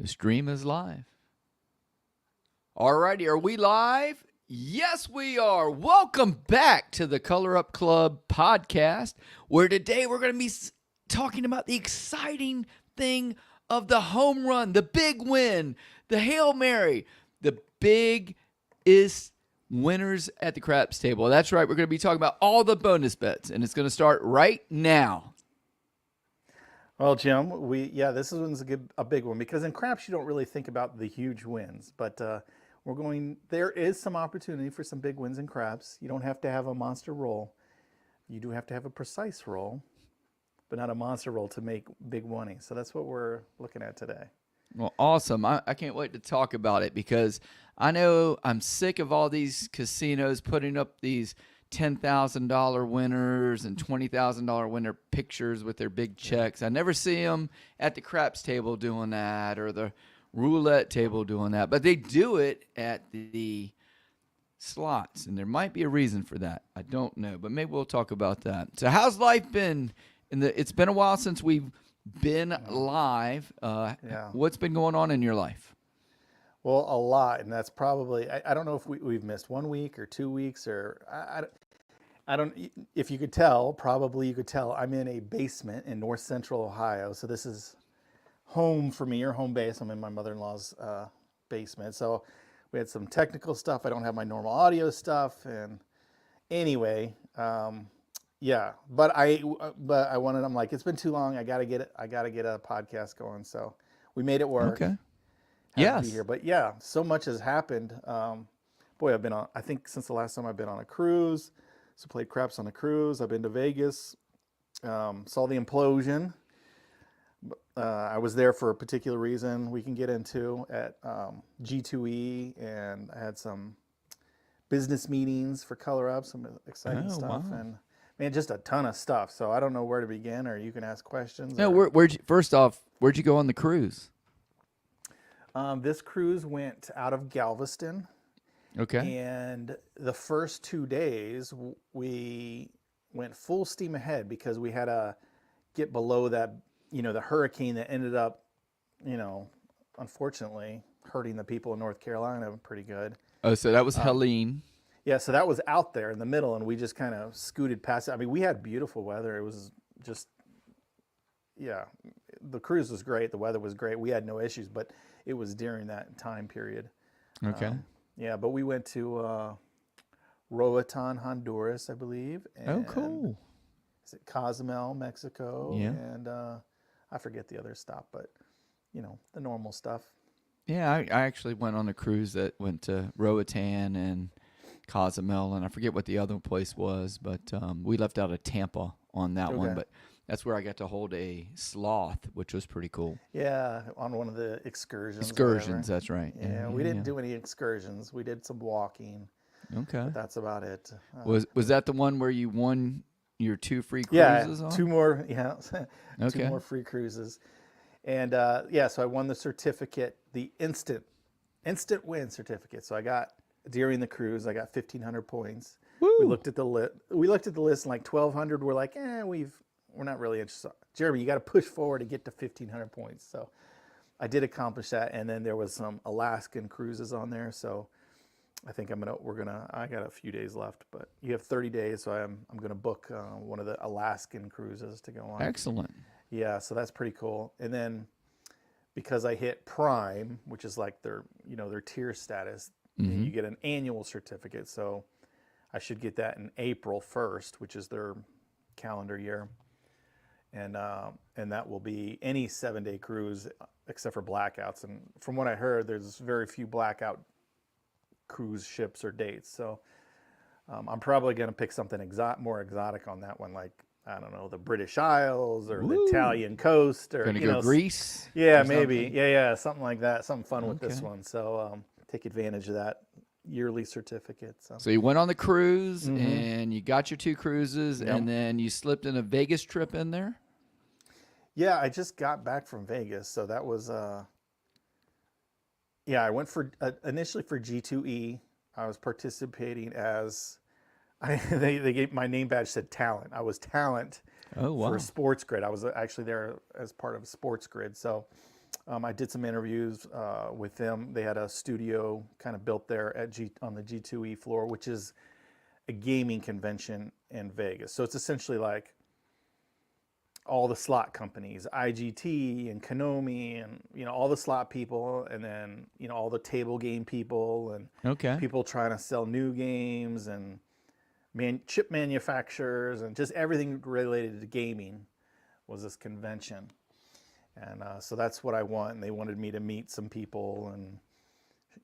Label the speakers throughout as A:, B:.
A: The stream is live. Alrighty, are we live? Yes, we are. Welcome back to the ColorUp Club podcast, where today we're going to be talking about the exciting thing of the home run, the big win, the Hail Mary, the biggest winners at the craps table. That's right. We're going to be talking about all the bonus bets, and it's going to start right now.
B: Well, Jim, this one's a big one because in craps you don't really think about the huge wins, but there is some opportunity for some big wins in craps. You don't have to have a monster roll. You do have to have a precise roll, but not a monster roll to make big money. So that's what we're looking at today.
A: Well, awesome. I can't wait to talk about it because I know I'm sick of all these casinos putting up these $10,000 winners and $20,000 winner pictures with their big checks. I never see them at the craps table doing that or the roulette table doing that, but they do it at the slots, and there might be a reason for that. I don't know, but maybe we'll talk about that. So how's life been? It's been a while since we've been live. What's been going on in your life?
B: Well, a lot, and that's probably, I don't know if we've missed 1 week or 2 weeks, or I don't, if you could tell, probably you could tell, I'm in a basement in north central Ohio, so this is home for me, or home base. I'm in my mother-in-law's basement, so we had some technical stuff. I don't have my normal audio stuff, and anyway, but I'm like, it's been too long, I gotta get a podcast going, so we made it work.
A: Okay.
B: Yes. Here. But yeah, so much has happened. I've been on, I think since the last time I've been on a cruise, so played craps on a cruise. I've been to Vegas, saw the implosion. I was there for a particular reason we can get into at G2E, and I had some business meetings for ColorUp, some exciting stuff. Wow. And man, just a ton of stuff. So I don't know where to begin, or you can ask questions.
A: No, first off, where'd you go on the cruise?
B: This cruise went out of Galveston.
A: Okay.
B: And the first 2 days, we went full steam ahead because we had to get below that, the hurricane that ended up, unfortunately, hurting the people in North Carolina pretty good.
A: Oh, so that was Helene.
B: Yeah, so that was out there in the middle, and we just kind of scooted past it. I mean, we had beautiful weather. It was just, the cruise was great. The weather was great. We had no issues, but it was during that time period.
A: Okay.
B: But we went to Roatan, Honduras, I believe.
A: And cool.
B: Is it Cozumel, Mexico?
A: Yeah.
B: And I forget the other stop, but, the normal stuff.
A: Yeah, I actually went on a cruise that went to Roatan and Cozumel, and I forget what the other place was, but we left out of Tampa on that one. But that's where I got to hold a sloth, which was pretty cool.
B: Yeah, on one of the excursions.
A: That's right.
B: Yeah, we didn't do any excursions. We did some walking.
A: Okay.
B: But that's about it.
A: Was that the one where you won your 2 free cruises on?
B: 2 more,
A: Okay.
B: 2 more free cruises. And so I won the certificate, the instant win certificate. So I got, during the cruise, I got 1,500 points.
A: Woo.
B: We looked at the list and like 1,200 we're like, we're not really interested. Jeremy, you got to push forward to get to 1,500 points. So I did accomplish that. And then there was some Alaskan cruises on there. So I think I got a few days left, but you have 30 days. So I'm going to book one of the Alaskan cruises to go on.
A: Excellent.
B: Yeah. So that's pretty cool. And then because I hit Prime, which is like their tier status, you get an annual certificate. So I should get that in April 1st, which is their calendar year. And that will be any 7-day cruise except for blackouts. And from what I heard, there's very few blackout cruise ships or dates. So I'm probably going to pick something more exotic on that one, like, I don't know, the British Isles or the Italian coast. Or
A: going to go Greece?
B: Yeah, maybe. Yeah, something like that. Something fun with this one. So take advantage of that yearly certificate. So
A: you went on the cruise and you got your 2 cruises, and then you slipped in a Vegas trip in there?
B: Yeah, I just got back from Vegas, so that was I went for initially for G2E. I was participating as they gave my name badge said talent. I was talent for Sports Grid. I was actually there as part of Sports Grid. So I did some interviews with them. They had a studio kind of built there on the G2E floor, which is a gaming convention in Vegas. So it's essentially like all the slot companies, IGT and Konami, and all the slot people, and then all the table game people, and
A: Okay.
B: people trying to sell new games, and chip manufacturers, and just everything related to gaming was this convention. And so that's what I want. And they wanted me to meet some people, and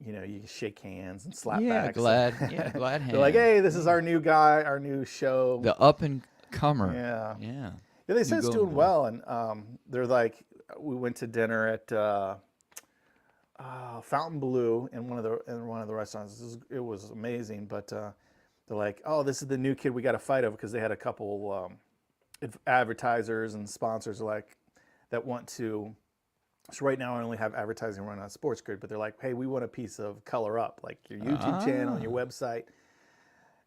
B: you shake hands and slap backs.
A: Glad hands.
B: They're like, hey, this is our new guy, our new show.
A: The up and comer.
B: Yeah.
A: Yeah.
B: Yeah, they said it's doing well, and they're like, we went to dinner at Fountain Blue in one of the restaurants. It was amazing, but they're like, oh, this is the new kid we got to fight over, because they had a couple advertisers and sponsors that want to. So right now I only have advertising running on Sports Grid, but they're like, hey, we want a piece of ColorUp, like your YouTube channel and your website.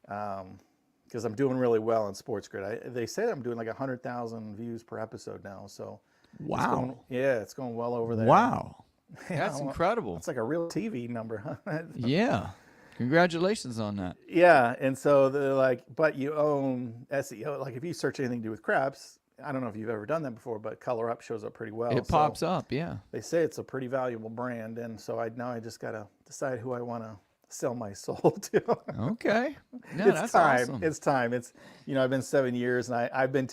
B: Because I'm doing really well on Sports Grid. They say I'm doing like 100,000 views per episode now. So
A: wow.
B: It's going well over there.
A: Wow. That's incredible.
B: It's like a real TV number.
A: Yeah. Congratulations on that.
B: Yeah. And so they're like, but you own SEO. Like if you search anything to do with craps, I don't know if you've ever done that before, but ColorUp shows up pretty well.
A: It pops up, yeah.
B: They say it's a pretty valuable brand. And so now I just got to decide who I want to sell my soul to.
A: Okay. No,
B: It's
A: that's
B: time.
A: awesome.
B: It's time. It's, I've been 7 years, and I've been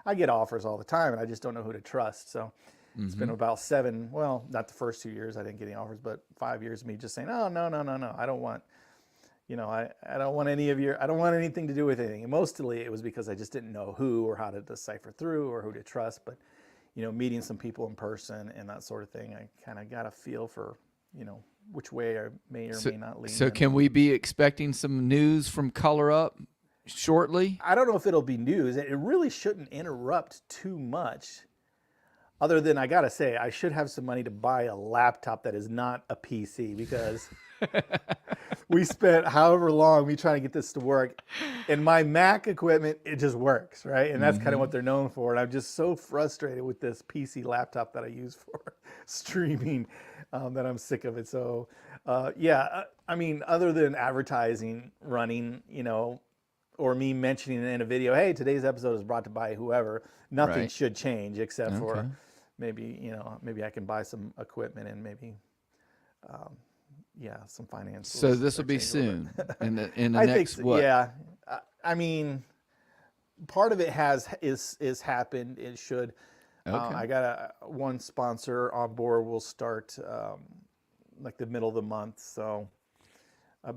B: I get offers all the time, and I just don't know who to trust. So it's been about not the first 2 years I didn't get any offers, but 5 years of me just saying, oh, no. I don't want, I don't want I don't want anything to do with anything. And mostly it was because I just didn't know who or how to decipher through or who to trust. But, meeting some people in person and that sort of thing, I kind of got a feel for, which way I may or may not lean.
A: So can we be expecting some news from ColorUp shortly?
B: I don't know if it'll be news. It really shouldn't interrupt too much. Other than, I got to say, I should have some money to buy a laptop that is not a PC, because we spent however long me trying to get this to work. And my Mac equipment, it just works, right? And that's kind of what they're known for. And I'm just so frustrated with this PC laptop that I use for streaming that I'm sick of it. So, I mean, other than advertising running, or me mentioning in a video, hey, today's episode is brought to by whoever, nothing should change except for maybe, maybe I can buy some equipment and maybe, some finance.
A: So this will be soon in the
B: I
A: next
B: think,
A: what?
B: Yeah. I mean, part of it is happened. It should.
A: Okay.
B: I got one sponsor on board. Will start like the middle of the month. So,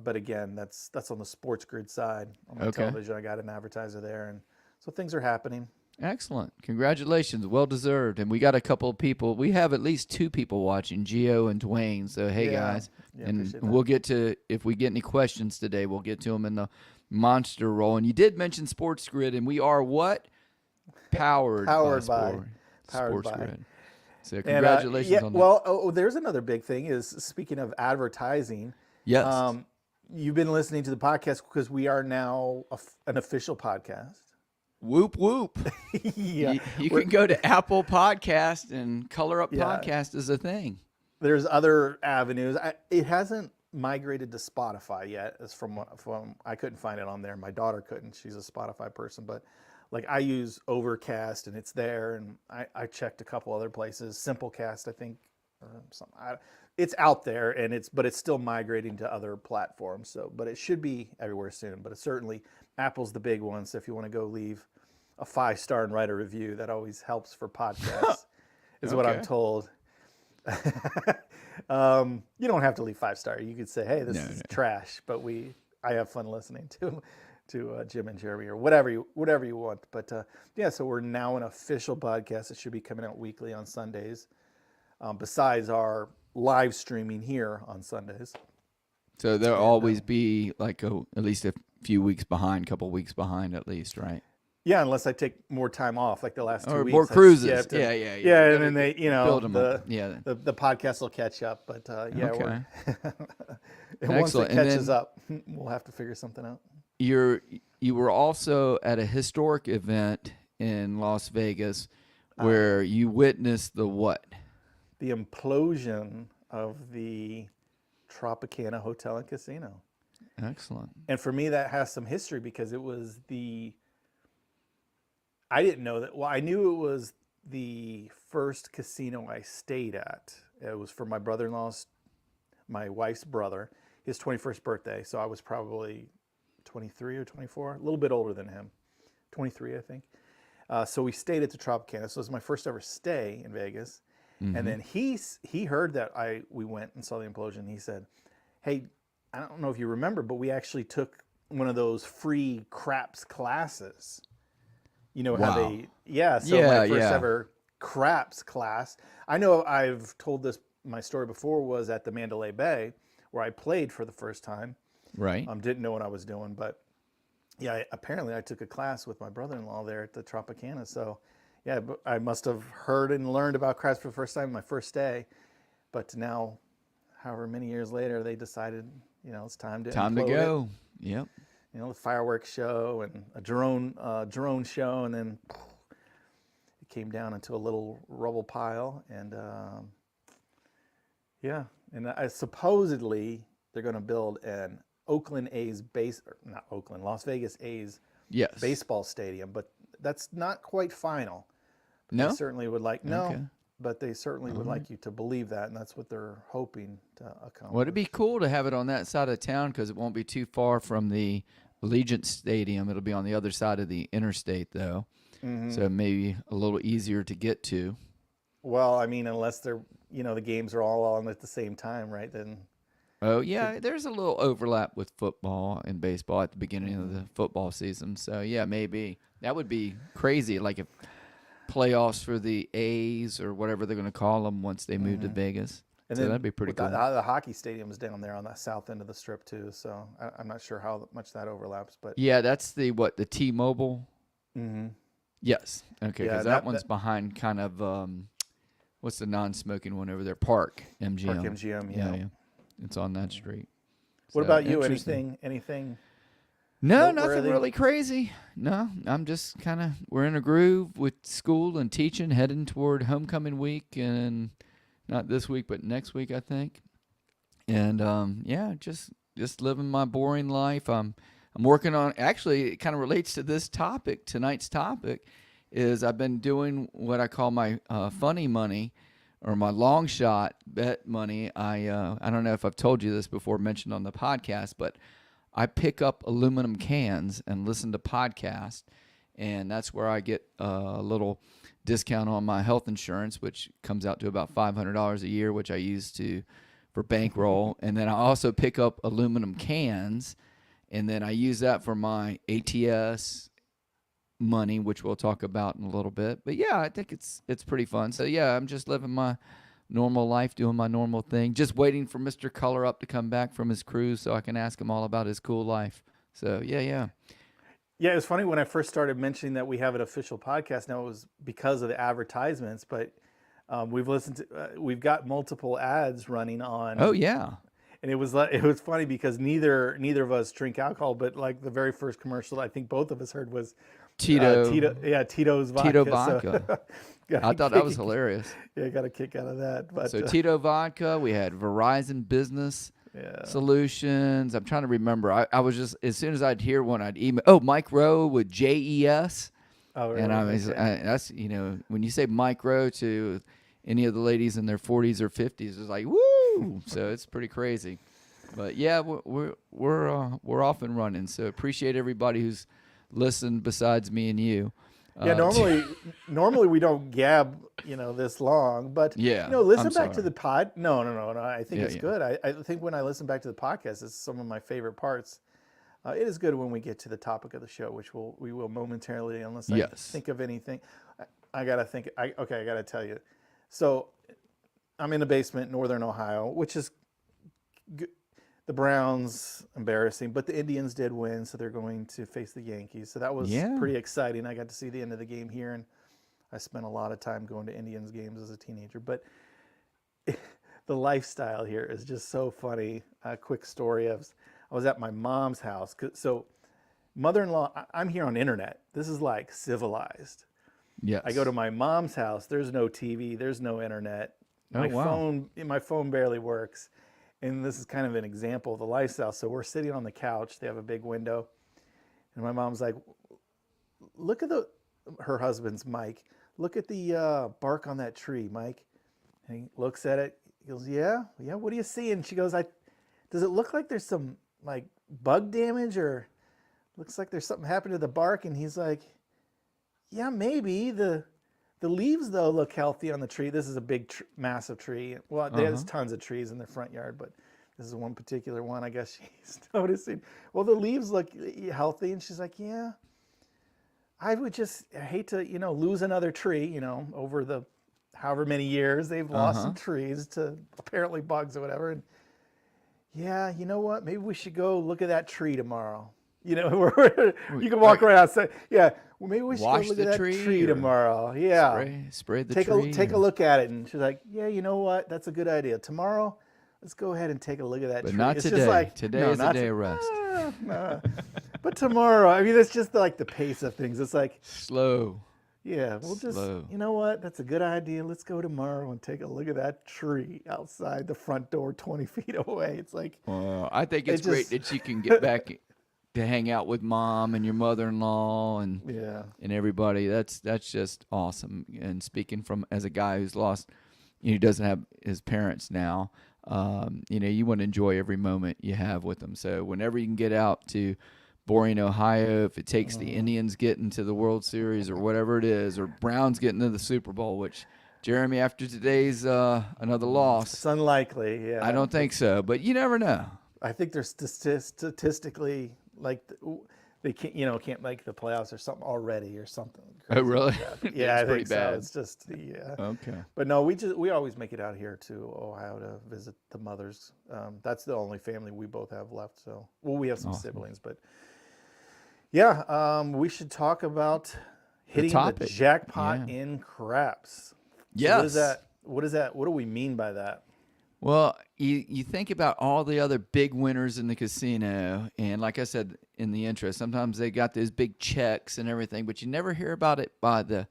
B: but again, that's on the Sports Grid side. On my television, I got an advertiser there, and so things are happening.
A: Excellent. Congratulations. Well deserved. And we got a couple of people. We have at least 2 people watching, Gio and Dwayne. So, hey, guys. And we'll get to, if we get any questions today, we'll get to them in the monster roll. And you did mention Sports Grid, and we are what? Powered by Sports Grid. So, congratulations on that.
B: Well, there's another big thing is, speaking of advertising.
A: Yes.
B: You've been listening to the podcast because we are now an official podcast.
A: Whoop, whoop.
B: Yeah.
A: You can go to Apple Podcast, and ColorUp Podcast is a thing.
B: There's other avenues. It hasn't migrated to Spotify yet. It's from I couldn't find it on there. My daughter couldn't. She's a Spotify person, but like I use Overcast and it's there. And I checked a couple other places. Simplecast, I think, or something. It's out there, and but it's still migrating to other platforms. So, but it should be everywhere soon. But it's certainly Apple's the big one. So if you want to go leave a 5-star and write a review, that always helps for podcasts, is what I'm told. You don't have to leave 5-star. You could say, hey, this is trash, but I have fun listening to Jim and Jeremy, or whatever you want. But so we're now an official podcast. It should be coming out weekly on Sundays, besides our live streaming here on Sundays.
A: So there'll always be like at least a few weeks behind, couple weeks behind at least, right?
B: Yeah, unless I take more time off, like the last 2 weeks.
A: More cruises.
B: Yeah, and then they,
A: build them up.
B: the podcast will catch up. But
A: okay.
B: And once it catches up, we'll have to figure something out.
A: You were also at a historic event in Las Vegas where you witnessed the what?
B: the implosion of the Tropicana Hotel and Casino.
A: Excellent.
B: And for me, that has some history because I didn't know that. Well, I knew it was the first casino I stayed at. It was for my wife's brother, his 21st birthday. So I was probably 23 or 24, a little bit older than him, 23, I think. So we stayed at the Tropicana. So it was my first ever stay in Vegas. And then he heard that we went and saw the implosion. He said, "Hey, I don't know if you remember, but we actually took one of those free craps classes." You know how
A: Wow.
B: so my first
A: Yeah.
B: ever craps class. I know I've told my story before was at the Mandalay Bay where I played for the first time.
A: Right.
B: Didn't know what I was doing, but yeah, apparently I took a class with my brother-in-law there at the Tropicana. So yeah, I must have heard and learned about craps for the first time my first day. But now, however many years later, they decided, it's time to
A: Time to
B: implode it.
A: go. Yep.
B: The fireworks show and a drone show, and then it came down into a little rubble pile. And supposedly they're going to build an Las Vegas A's
A: Yes.
B: baseball stadium, but that's not quite final.
A: No.
B: They certainly would like
A: Okay.
B: but they certainly would like you to believe that, and that's what they're hoping to accomplish.
A: Well, it'd be cool to have it on that side of town because it won't be too far from the Allegiant Stadium. It'll be on the other side of the interstate, though, so maybe a little easier to get to.
B: Well, I mean, unless they're, the games are all on at the same time, right? Then.
A: Oh, yeah, there's a little overlap with football and baseball at the beginning of the football season. So, yeah, maybe. That would be crazy, like if playoffs for the A's or whatever they're going to call them once they move to Vegas.
B: And
A: so
B: then
A: that'd be pretty cool.
B: The hockey stadium is down there on the south end of the strip, too. So I'm not sure how much that overlaps. But
A: yeah, that's the T-Mobile?
B: Mm-hmm.
A: Yes. Okay,
B: Yeah,
A: because that one's behind kind of, what's the non-smoking one over there? Park MGM.
B: Park MGM,
A: Yeah. It's on that street.
B: What
A: So,
B: about you?
A: interesting.
B: Anything?
A: No,
B: noteworthy?
A: nothing really crazy. No, I'm just we're in a groove with school and teaching, heading toward homecoming week, and not this week, but next week, I think. And just living my boring life. I'm working on. Actually, it kind of relates to this topic. Tonight's topic is I've been doing what I call my funny money, or my long shot bet money. I don't know if I've told you this before, mentioned on the podcast, but I pick up aluminum cans and listen to podcasts, and that's where I get a little discount on my health insurance, which comes out to about $500 a year, which I use for bankroll. And then I also pick up aluminum cans, and then I use that for my ATS money, which we'll talk about in a little bit. But yeah, I think it's pretty fun. So yeah, I'm just living my normal life, doing my normal thing, just waiting for Mr. ColorUp to come back from his cruise so I can ask him all about his cool life. So yeah.
B: Yeah, it was funny when I first started mentioning that we have an official podcast. Now it was because of the advertisements, but we've got multiple ads running on.
A: Oh yeah.
B: And it was funny because neither of us drink alcohol, but like the very first commercial I think both of us heard was Tito's vodka.
A: Tito vodka.
B: So,
A: I thought that was hilarious.
B: Yeah, I got a kick out of that. But
A: so Tito vodka, we had Verizon Business Solutions. I'm trying to remember. I was just, as soon as I'd hear one, I'd email. Oh, Mike Rowe with JES.
B: Oh, really?
A: And I was, that's, when you say Mike Rowe to any of the ladies in their 40s or 50s, it's like, woo! So it's pretty crazy. But yeah, we're off and running. So appreciate everybody who's listened besides me and you.
B: Yeah, normally we don't gab, this long, but listen back to the pod. No. I think it's good. I think when I listen back to the podcast, it's some of my favorite parts. It is good when we get to the topic of the show, which we will momentarily, unless I think of anything. I gotta think. I gotta tell you. So I'm in a basement in Northern Ohio, which is the Browns, embarrassing, but the Indians did win, so they're going to face the Yankees. So that was pretty exciting. I got to see the end of the game here, and I spent a lot of time going to Indians games as a teenager. But the lifestyle here is just so funny. A quick story I was at my mom's house. So mother-in-law, I'm here on internet. This is like civilized.
A: Yes.
B: I go to my mom's house. There's no TV. There's no internet.
A: Oh, wow.
B: My phone barely works. And this is kind of an example of the lifestyle. So we're sitting on the couch. They have a big window. And my mom's like, look at her husband's Mike. Look at the bark on that tree, Mike. And he looks at it. He goes, yeah. What do you see? And she goes, does it look like there's some like bug damage, or looks like there's something happened to the bark? And he's like, yeah, maybe. The leaves, though, look healthy on the tree. This is a big, massive tree. Well, there's tons of trees in their front yard, but this is one particular one, I guess she's noticing. Well, the leaves look healthy. And she's like, yeah, I hate to, lose another tree, over the however many years they've lost some trees to apparently bugs or whatever. And yeah, you know what? Maybe we should go look at that tree tomorrow. You can walk around outside. Yeah, well, maybe we should go look at that tree tomorrow. Yeah,
A: spray the tree.
B: Take a look at it. And she's like, yeah, you know what? That's a good idea. Tomorrow, let's go ahead and take a look at that tree.
A: But not
B: it's
A: today.
B: Just like,
A: today is a day of rest.
B: Nah. But tomorrow, I mean, it's just like the pace of things. It's like
A: slow.
B: Yeah, we'll just, you know what? That's a good idea. Let's go tomorrow and take a look at that tree outside the front door 20 feet away. It's like...
A: I think it's great that you can get back to hang out with mom and your mother-in-law and everybody. That's just awesome. And speaking from as a guy who's lost, he doesn't have his parents now, you want to enjoy every moment you have with them. So whenever you can get out to Boring, Ohio, if it takes the Indians getting to the World Series or whatever it is, or Browns getting to the Super Bowl, which, Jeremy, after today's another loss.
B: It's unlikely, yeah.
A: I don't think so, but you never know.
B: I think they're statistically, like, they can't make the playoffs or something already or something.
A: Oh, really?
B: Like yeah, I think
A: bad.
B: so. It's just,
A: Okay.
B: But no, we always make it out here to Ohio to visit the mothers. That's the only family we both have left. So, well, we have some siblings, but... Yeah, we should talk about hitting the jackpot in craps.
A: Yes.
B: So what is that? What do we mean by that?
A: Well, you think about all the other big winners in the casino, and like I said in the intro, sometimes they got those big checks and everything, but you never hear about it they're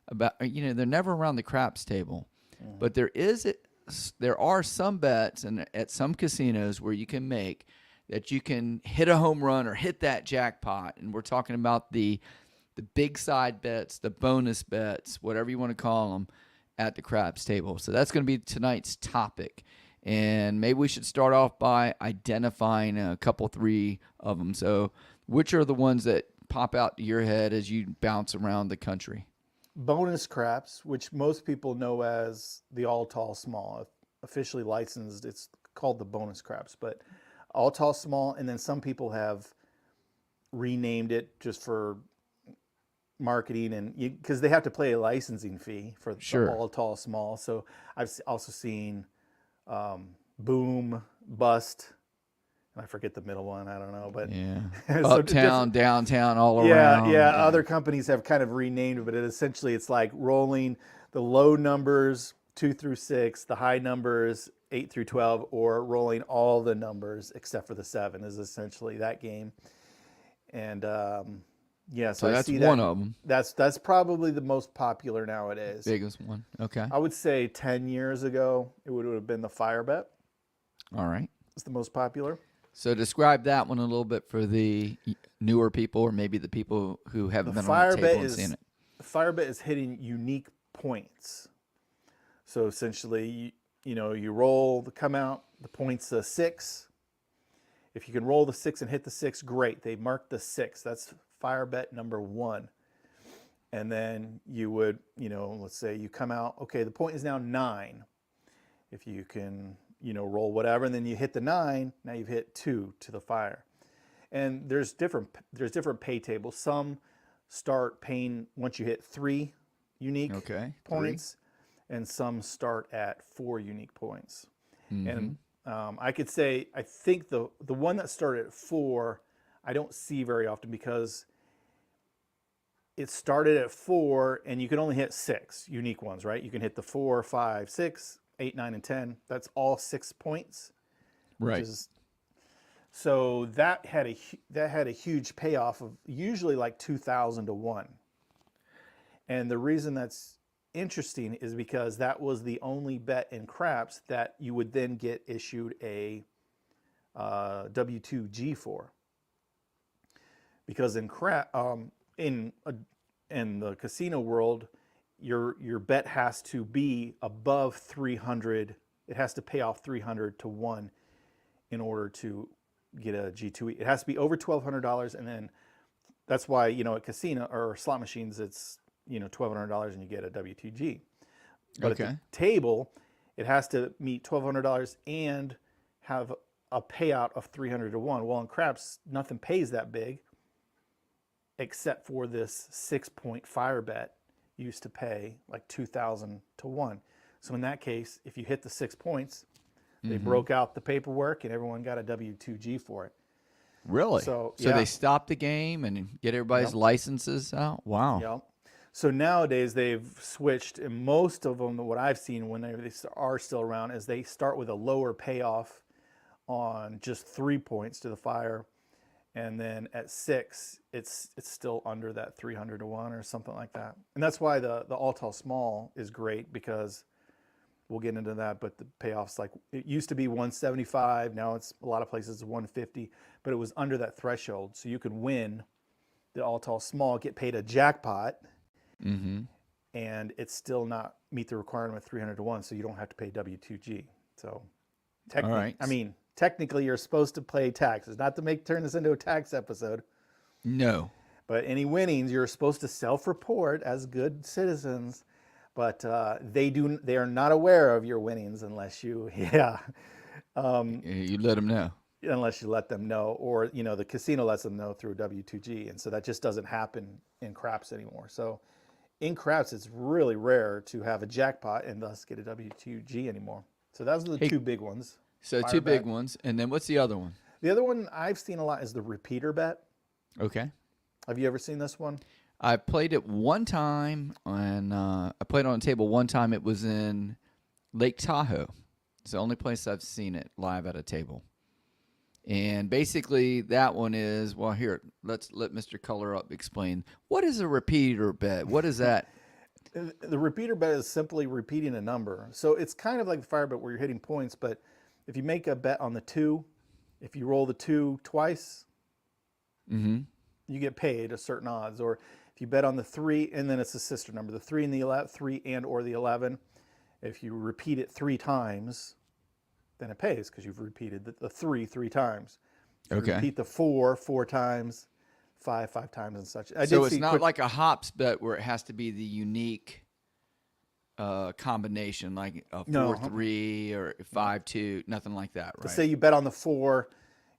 A: never around the craps table. Mm-hmm. But there are some bets and at some casinos where you can make that you can hit a home run or hit that jackpot. And we're talking about the big side bets, the bonus bets, whatever you want to call them, at the craps table. So that's going to be tonight's topic. And maybe we should start off by identifying a couple, three of them. So which are the ones that pop out to your head as you bounce around the country?
B: Bonus craps, which most people know as the all tall small. Officially licensed, it's called the bonus craps. But all tall small, and then some people have renamed it just for marketing, and because they have to pay a licensing fee for the all tall small. So I've also seen boom, bust, and I forget the middle one. I don't know, but
A: so uptown, downtown, all around.
B: Yeah. Other companies have kind of renamed it, but it's like rolling the low numbers 2 through 6, the high numbers 8 through 12, or rolling all the numbers except for the 7 is essentially that game. And so
A: that's one of them.
B: That's probably the most popular nowadays.
A: Biggest one. Okay.
B: I would say 10 years ago it would have been the fire bet.
A: All right.
B: It's the most popular.
A: So describe that one a little bit for the newer people, or maybe the people who haven't been on the table and seen it.
B: The fire bet is hitting unique points. So essentially, you roll come out, the point's a 6. If you can roll the 6 and hit the 6, great. They mark the 6. That's fire bet number 1. And then you would, let's say you come out, okay, the point is now 9. If you can, roll whatever, and then you hit the 9, now you've hit 2 to the fire. And there's different pay tables. Some start paying once you hit 3 unique points. 3. And some start at 4 unique points. Mm-hmm. And I could say, I think the one that started at 4, I don't see very often because it started at 4 and you can only hit 6 unique ones, right? You can hit the 4, 5, 6, 8, 9, and 10. That's all 6 points.
A: Right.
B: So that had a huge payoff of usually like 2,000 to 1. And the reason that's interesting is because that was the only bet in craps that you would then get issued a W2G for. Because in in the casino world, your bet has to be above 300. It has to pay off 300 to 1 in order to get a G2E. It has to be over $1,200, and then that's why, at casino or slot machines, it's, $1,200 and you get a W2G. But at the table, it has to meet $1,200 and have a payout of 300 to 1. Well, in craps, nothing pays that big except for this 6-point fire bet used to pay like 2,000 to 1. So in that case, if you hit the 6 points, they broke out the paperwork and everyone got a W2G for it.
A: Really?
B: So
A: they stopped the game and get everybody's licenses out? Wow.
B: Yep. So nowadays they've switched, and most of them, what I've seen when they are still around, is they start with a lower payoff on just 3 points to the fire. And then at 6, it's still under that 300 to 1 or something like that. And that's why the all tall small is great, because we'll get into that, but the payoffs, like, it used to be 175, now it's a lot of places 150, but it was under that threshold. So you could win the all tall small, get paid a jackpot, and it's still not meet the requirement of 300 to 1, so you don't have to pay W2G. So technically you're supposed to pay taxes, not to turn this into a tax episode.
A: No.
B: But any winnings, you're supposed to self-report as good citizens, but they are not aware of your winnings unless you,
A: you let them know.
B: Unless you let them know, or, the casino lets them know through W2G. And so that just doesn't happen in craps anymore. So in craps, it's really rare to have a jackpot and thus get a W2G anymore. So those are the two big ones.
A: So two big ones. And then what's the other one?
B: The other one I've seen a lot is the repeater bet.
A: Okay.
B: Have you ever seen this one?
A: I played it one time, and I played on a table one time. It was in Lake Tahoe. It's the only place I've seen it live at a table. And basically that one is, well, here, let Mr. ColorUp explain. What is a repeater bet? What is that?
B: The repeater bet is simply repeating a number. So it's kind of like the fire bet where you're hitting points, but if you make a bet on the 2, if you roll the 2 twice, you get paid a certain odds. Or if you bet on the 3, and then it's a sister number, the 3 and the 11, 3 and or the 11, if you repeat it 3 times, then it pays because you've repeated the 3 times. If you repeat the 4 times, 5 times, and such.
A: So it's not like a hops bet where it has to be the unique combination, like a 4-3 or 5-2, nothing like that, right?
B: Say you bet on the 4,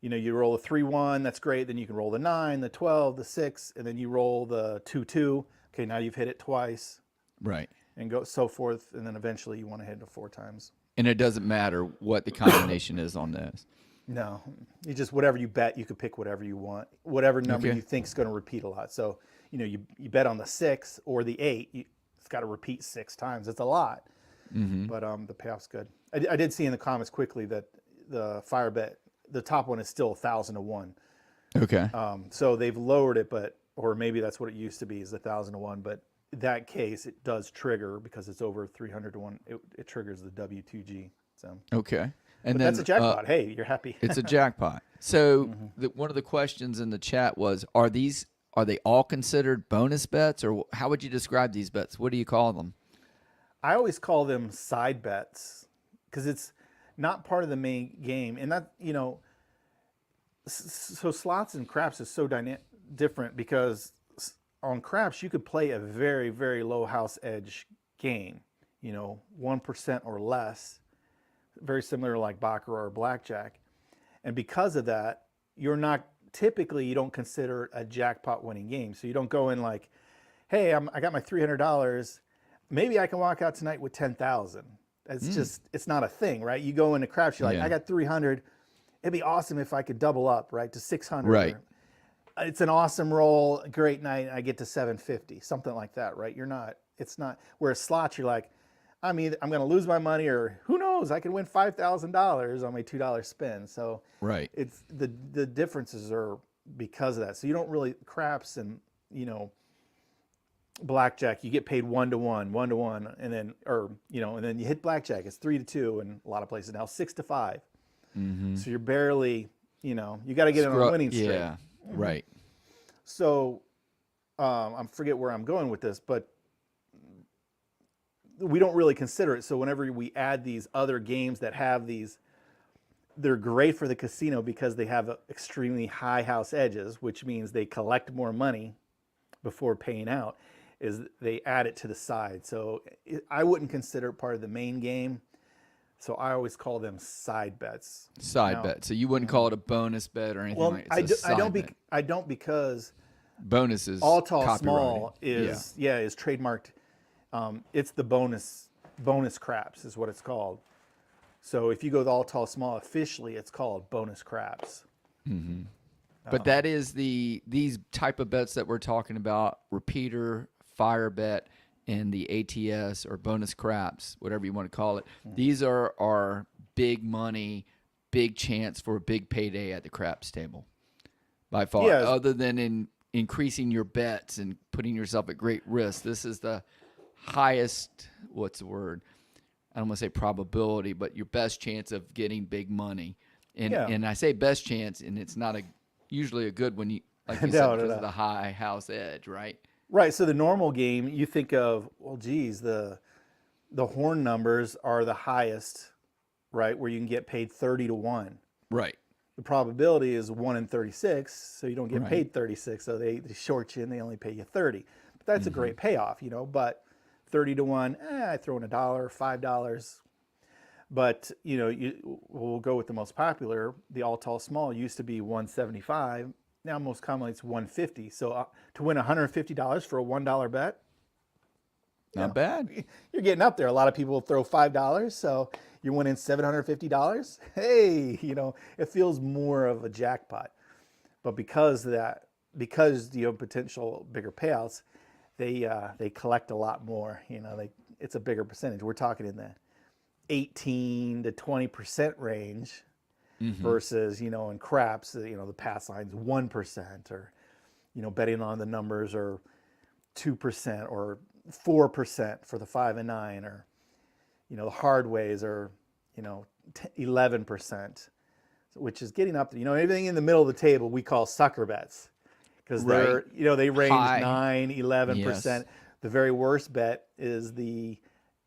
B: you roll a 3-1, that's great. Then you can roll the 9, the 12, the 6, and then you roll the 2-2. Okay, now you've hit it twice.
A: Right.
B: And go so forth, and then eventually you want to hit it 4 times.
A: And it doesn't matter what the combination is on this.
B: No, you just, whatever you bet, you could pick whatever you want, whatever number you think is going to repeat a lot. So, you bet on the 6 or the 8, it's got to repeat 6 times. It's a lot, but the payoff's good. I did see in the comments quickly that the fire bet, the top one is still 1,000 to 1.
A: Okay.
B: So they've lowered it, or maybe that's what it used to be, is 1,000 to 1. But in that case, it does trigger because it's over 300 to 1. It triggers the W2G. So
A: okay.
B: And then, that's a jackpot. Hey, you're happy.
A: It's a jackpot. So one of the questions in the chat was, are they all considered bonus bets, or how would you describe these bets? What do you call them?
B: I always call them side bets because it's not part of the main game. And that, so slots and craps is so different because on craps, you could play a very, very low house edge game, 1% or less. Very similar to like baccarat or blackjack. And because of that, you don't consider a jackpot winning game. So you don't go in like, hey, I got my $300. Maybe I can walk out tonight with 10,000. It's not a thing, right? You go into craps, you're like, I got 300. It'd be awesome if I could double up, right, to 600. Right. It's an awesome roll, great night. I get to 750, something like that, right? It's not, whereas slots, you're like, I'm going to lose my money, or who knows, I can win $5,000 on my $2 spin. So it's the differences are because of that. So you don't really, craps and, blackjack, you get paid 1-to-1, 1-to-1, and then, and then you hit blackjack, it's 3-2 in a lot of places now, 6-5. So you're barely, you got to get on a winning streak.
A: Yeah, right.
B: So I forget where I'm going with this, but we don't really consider it. So whenever we add these other games that have these, they're great for the casino because they have extremely high house edges, which means they collect more money before paying out, is they add it to the side. So I wouldn't consider it part of the main game. So I always call them side bets.
A: Side bet. So you wouldn't call it a bonus bet or anything like that.
B: I don't because
A: bonus is
B: all tall
A: copyrighted.
B: small is is trademarked. It's the bonus craps is what it's called. So if you go with all tall small officially, it's called bonus craps.
A: But that is these type of bets that we're talking about, repeater, fire bet, and the ATS or bonus craps, whatever you want to call it. These are big money, big chance for a big payday at the craps table by far.
B: Yeah.
A: Other than in increasing your bets and putting yourself at great risk, this is the highest, what's the word? I don't want to say probability, but your best chance of getting big money. And I say best chance, and it's not usually a good one, like you said, because of the high house edge, right?
B: Right. So the normal game, you think of, well, geez, the horn numbers are the highest, right? Where you can get paid 30-1.
A: Right.
B: The probability is 1 in 36, so you don't get paid 36. So they short you and they only pay you 30. But that's a great payoff, But 30-1, I throw in $1, $5. But we'll go with the most popular. The all tall small used to be 175. Now most commonly it's 150. So to win $150 for a $1 bet,
A: not bad.
B: You're getting up there. A lot of people throw $5, so you're winning $750. Hey, it feels more of a jackpot. But because you have potential bigger payouts, they collect a lot more. It's a bigger percentage. We're talking in the 18 to 20% range versus, in craps, the pass line's 1% or, betting on the numbers or 2% or 4% for the 5 and 9 or, the hard ways are, 11%, which is getting up to, anything in the middle of the table we call sucker bets because they're, they range
A: high.
B: 9, 11%.
A: Yes.
B: The very worst bet is the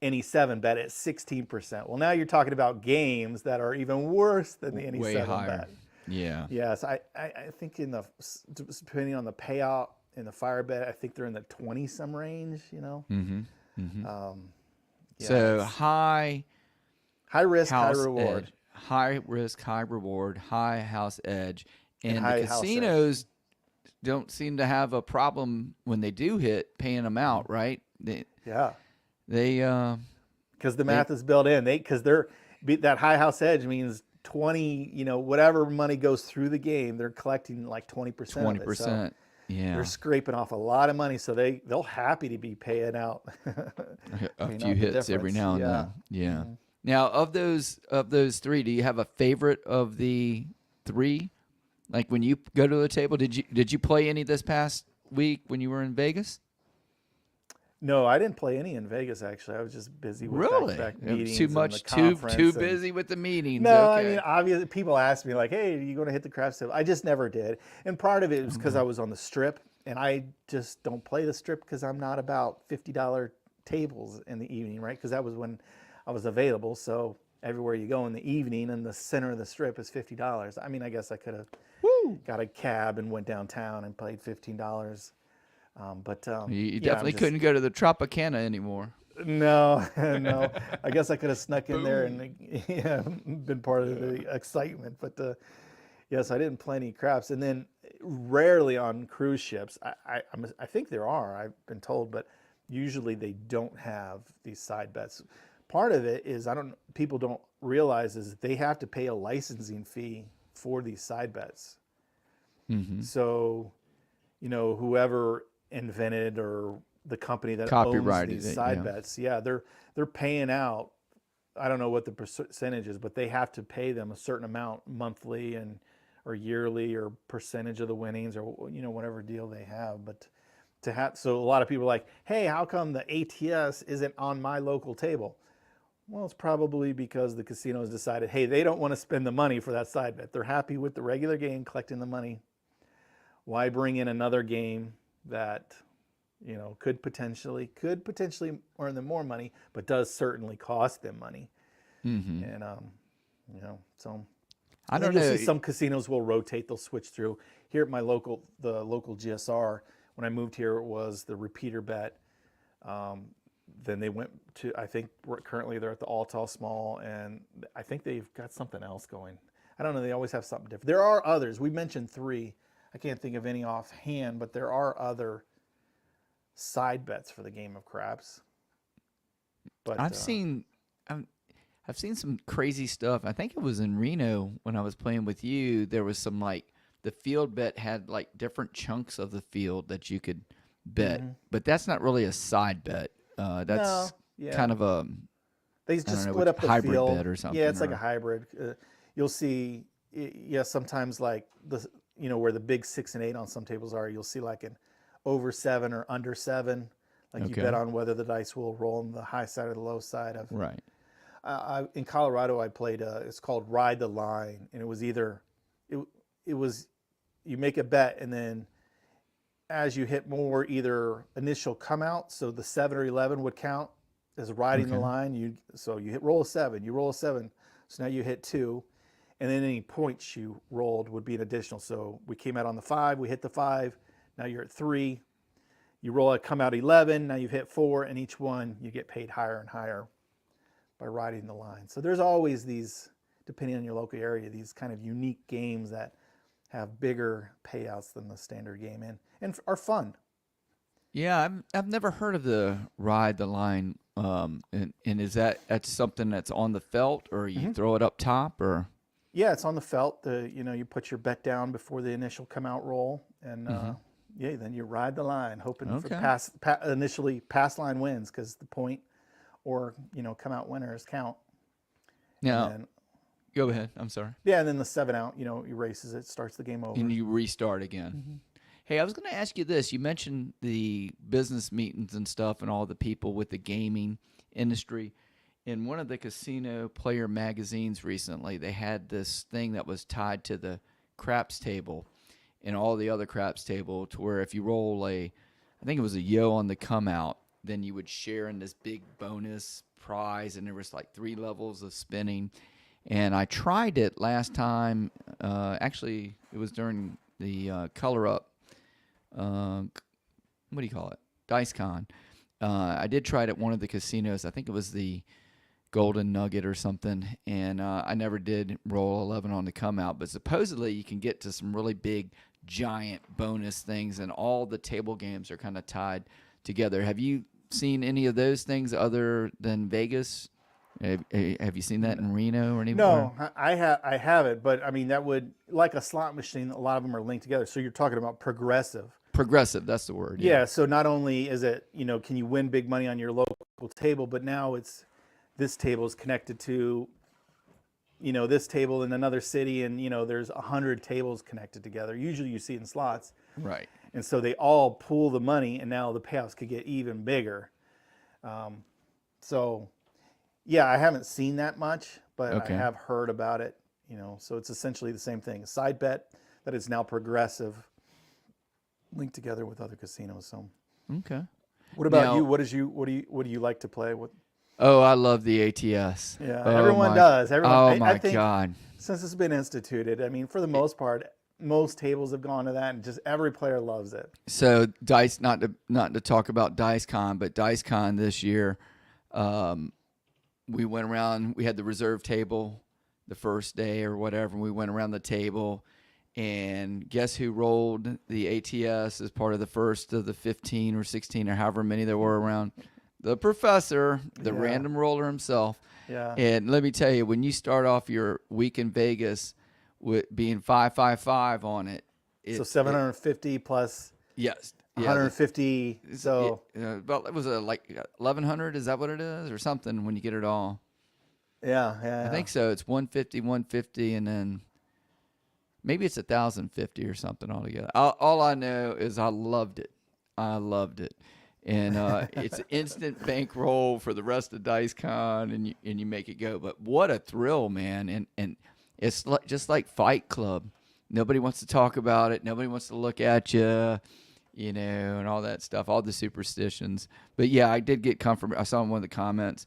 B: any 7 bet at 16%. Well, now you're talking about games that are even worse than the any 7 bet.
A: Yeah.
B: Yes, I think depending on the payout in the fire bet, I think they're in the 20-some range.
A: So high
B: risk, high
A: house
B: reward.
A: edge. High risk, high reward, high house edge, and
B: high
A: the
B: house
A: casinos don't seem to have a problem when they do hit paying them out, right? They
B: because the math is built in. Because that high house edge means 20, whatever money goes through the game, they're collecting like 20%.
A: 20%. So
B: they're scraping off a lot of money, so they'll happy to be paying out
A: a few hits every now and then. Yeah. Now, of those 3, do you have a favorite of the 3? Like when you go to the table, did you play any this past week when you were in Vegas?
B: No, I didn't play any in Vegas. Actually, I was just busy with back-to-back meetings.
A: Too much, too busy with the meetings.
B: No,
A: okay.
B: I mean, obviously, people ask me like, "Hey, are you going to hit the craps table?" I just never did, and part of it was because I was on the Strip, and I just don't play the Strip because I'm not about $50 tables in the evening, right? Because that was when I was available. So everywhere you go in the evening, in the center of the Strip is $50. I mean, I guess I could have got a cab and went downtown and played $15. But
A: you definitely couldn't go to the Tropicana anymore.
B: No. I guess I could have snuck in there and been part of the excitement. But yes, I didn't play any craps. And then rarely on cruise ships. I think there are. I've been told, but usually they don't have these side bets. Part of it is people don't realize is they have to pay a licensing fee for these side bets. So, whoever invented or the company that owns these side bets, they're paying out. I don't know what the percentage is, but they have to pay them a certain amount monthly or yearly or percentage of the winnings or whatever deal they have. But to have. So a lot of people are like, hey, how come the ATS isn't on my local table? Well, it's probably because the casinos decided, hey, they don't want to spend the money for that side bet. They're happy with the regular game, collecting the money. Why bring in another game that, could potentially earn them more money, but does certainly cost them money?
A: Mm-hmm.
B: And so.
A: I
B: And then
A: don't
B: you'll
A: know.
B: see some casinos will rotate. They'll switch through. Here at the local GSR, when I moved here, it was the repeater bet. Then they went to, I think currently they're at the all tall small, and I think they've got something else going. I don't know. They always have something different. There are others. We mentioned 3. I can't think of any offhand, but there are other side bets for the game of craps. But
A: I've seen I've seen some crazy stuff. I think it was in Reno when I was playing with you. There was some like the field bet had like different chunks of the field that you could bet, but that's not really a side bet. That's
B: no,
A: kind of a
B: they
A: I
B: just
A: don't know
B: split
A: what
B: up the
A: hybrid
B: field.
A: bet or something.
B: Yeah, it's like
A: or-
B: a hybrid. You'll see, sometimes like where the big 6 and 8 on some tables are. You'll see like an over 7 or under 7. Like you
A: Okay.
B: bet on whether the dice will roll on the high side or the low side of.
A: right.
B: In Colorado, I played. It's called Ride the Line, and it was either, it was, you make a bet, and then as you hit more, either initial come out, so the 7 or 11 would count as riding the
A: Okay.
B: line. So you roll a 7, you roll a 7, so now you hit 2, and then any points you rolled would be an additional. So we came out on the 5, we hit the 5, now you're at 3. You roll a come out 11, now you've hit 4, and each one you get paid higher and higher by riding the line. So there's always these, depending on your local area, these kind of unique games that have bigger payouts than the standard game and are fun.
A: Yeah, I've never heard of the ride the line. And is that's something that's on the felt, or you throw it up top, or
B: Yeah, it's on the felt. You put your bet down before the initial come out roll, and then you ride the line, hoping for
A: Okay.
B: initially pass line wins, because the point or come out winners count. And
A: now?
B: then
A: Go ahead. I'm sorry.
B: and then the 7 out, erases it, starts the game over.
A: And you restart again. Hey, I was going to ask you this. You mentioned the business meetings and stuff and all the people with the gaming industry. In one of the casino player magazines recently, they had this thing that was tied to the craps table and all the other craps table, to where if you roll I think it was a yo on the come out, then you would share in this big bonus prize, and there was like 3 levels of spinning. And I tried it last time. Actually, it was during the ColorUp. What do you call it? DiceCon. I did try it at one of the casinos. I think it was the Golden Nugget or something. And I never did roll 11 on the come out. But supposedly you can get to some really big, giant bonus things. And all the table games are kind of tied together. Have you seen any of those things other than Vegas? Have you seen that in Reno or anywhere?
B: No, I haven't, but I mean that would, like a slot machine, a lot of them are linked together. So you're talking about progressive.
A: Progressive, that's the word.
B: Yeah, so not only is it, can you win big money on your local table, but now this table is connected to, this table in another city, and there's 100 tables connected together. Usually you see it in slots.
A: Right.
B: And so they all pool the money, and now the payouts could get even bigger. So yeah, I haven't seen that much, but
A: Okay.
B: I have heard about it. So it's essentially the same thing. A side bet that is now progressive, linked together with other casinos. So
A: Okay.
B: what about
A: Now-
B: you? What do you like to play with?
A: Oh, I love the ATS.
B: Yeah,
A: Oh,
B: everyone
A: my-
B: does. Everyone.
A: Oh
B: I
A: my
B: think
A: God.
B: since it's been instituted, I mean, for the most part, most tables have gone to that, and just every player loves it.
A: So Dice, not to talk about DiceCon, but DiceCon this year, we went around. We had the reserve table the first day or whatever. And we went around the table, and guess who rolled the ATS as part of the first of the 15 or 16 or however many there were around? The professor, the
B: Yeah.
A: random roller himself.
B: Yeah.
A: And let me tell you, when you start off your week in Vegas with being 555 on it,
B: So 750 plus
A: yes, yeah,
B: 150. So
A: well, it was like 1100. Is that what it is, or something? When you get it all,
B: yeah.
A: I think so. It's 150, and then maybe it's 1050 or something altogether. All I know is I loved it. I loved it. And it's instant bankroll for the rest of DiceCon, and you make it go. But what a thrill, man! And it's just like Fight Club. Nobody wants to talk about it. Nobody wants to look at you, and all that stuff, all the superstitions. But yeah, I did get confirmation. I saw in one of the comments,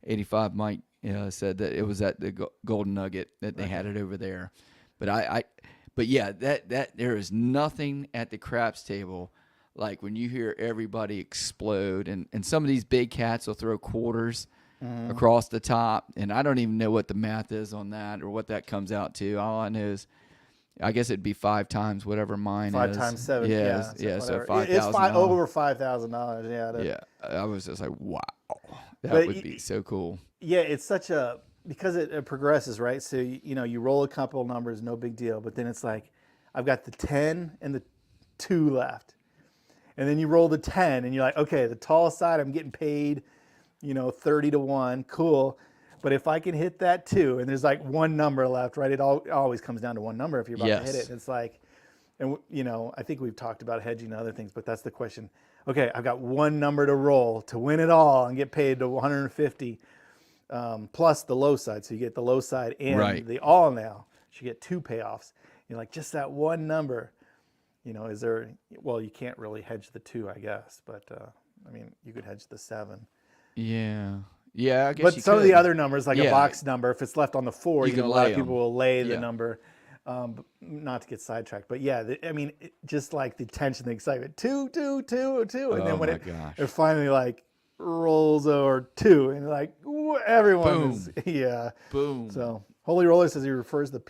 A: 85 Mike said that it was at the Golden Nugget that they had it over there. But but yeah, that there is nothing at the craps table like when you hear everybody explode, and some of these big cats will throw quarters across the top, and I don't even know what the math is on that or what that comes out to. All I know is, I guess it'd be 5 times whatever mine
B: 5
A: is.
B: times 7.
A: Yeah. So $5,000.
B: It's over $5,000. Yeah.
A: Yeah. I was just like, wow, that
B: But
A: would be so cool.
B: Yeah, it's such a, because it progresses, right? So you roll a couple numbers, no big deal. But then it's like, I've got the 10 and the 2 left. And then you roll the 10 and you're like, okay, the tall side, I'm getting paid, 30 to 1. Cool. But if I can hit that 2, and there's like one number left, right? It always comes down to one number if you're about to hit it. And it's like, and I think we've talked about hedging and other things, but that's the question. Okay, I've got one number to roll to win it all and get paid to 150 plus the low side. So you get the low side and the all now. So you get 2 payoffs. You're like, just that one number. Is there, well, you can't really hedge the 2, I guess, but you could hedge the 7.
A: Yeah. Yeah, I guess
B: but
A: you
B: some
A: could.
B: of the other numbers, like a box number, if it's left on the 4,
A: you
B: a lot of people will lay the number, not to get sidetracked. But yeah, just like the tension, the excitement, 2, 2, 2, 2. And then when it finally like rolls over 2, and like everyone is,
A: Boom.
B: So Holy Roller says he refers the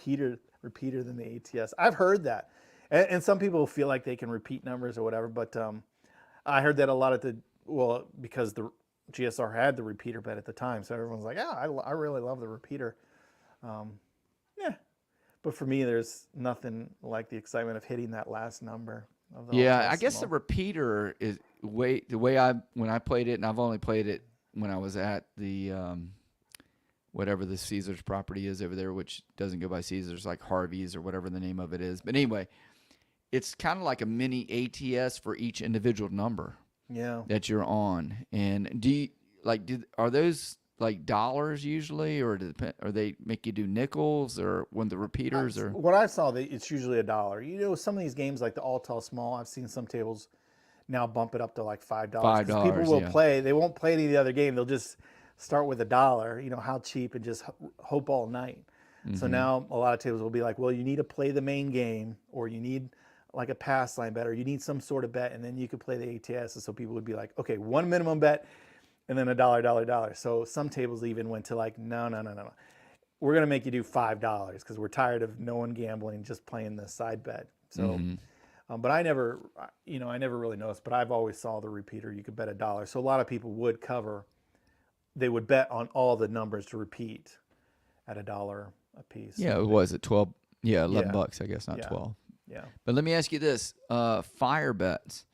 B: repeater than the ATS. I've heard that. And some people feel like they can repeat numbers or whatever, but I heard that a lot because the GSR had the repeater bet at the time, so everyone's like, yeah, I really love the repeater. But for me, there's nothing like the excitement of hitting that last number.
A: I guess the repeater is when I played it, and I've only played it when I was at the whatever the Caesars property is over there, which doesn't go by Caesars, like Harvey's or whatever the name of it is. But anyway, it's kind of like a mini ATS for each individual number that you're on. And are those like dollars usually, or they make you do nickels, or when the repeaters are?
B: What I saw, it's usually $1. Some of these games like the all tall small, I've seen some tables now bump it up to like $5.
A: $5.
B: People will play. They won't play any of the other game. They'll just start with $1. How cheap, and just hope all night. Mm-hmm. So now a lot of tables will be like, well, you need to play the main game, or you need like a pass line bet, or you need some sort of bet, and then you could play the ATS. And so people would be like, okay, one minimum bet, and then $1. So some tables even went to like, no. We're going to make you do $5 because we're tired of no one gambling, just playing the side bet. So, but I never really noticed, but I've always saw the repeater. You could bet $1. So a lot of people would cover. They would bet on all the numbers to repeat at $1 a piece.
A: Yeah, it was at 12. Yeah, $11, I guess, not 12.
B: Yeah.
A: But let me ask you this: fire bets.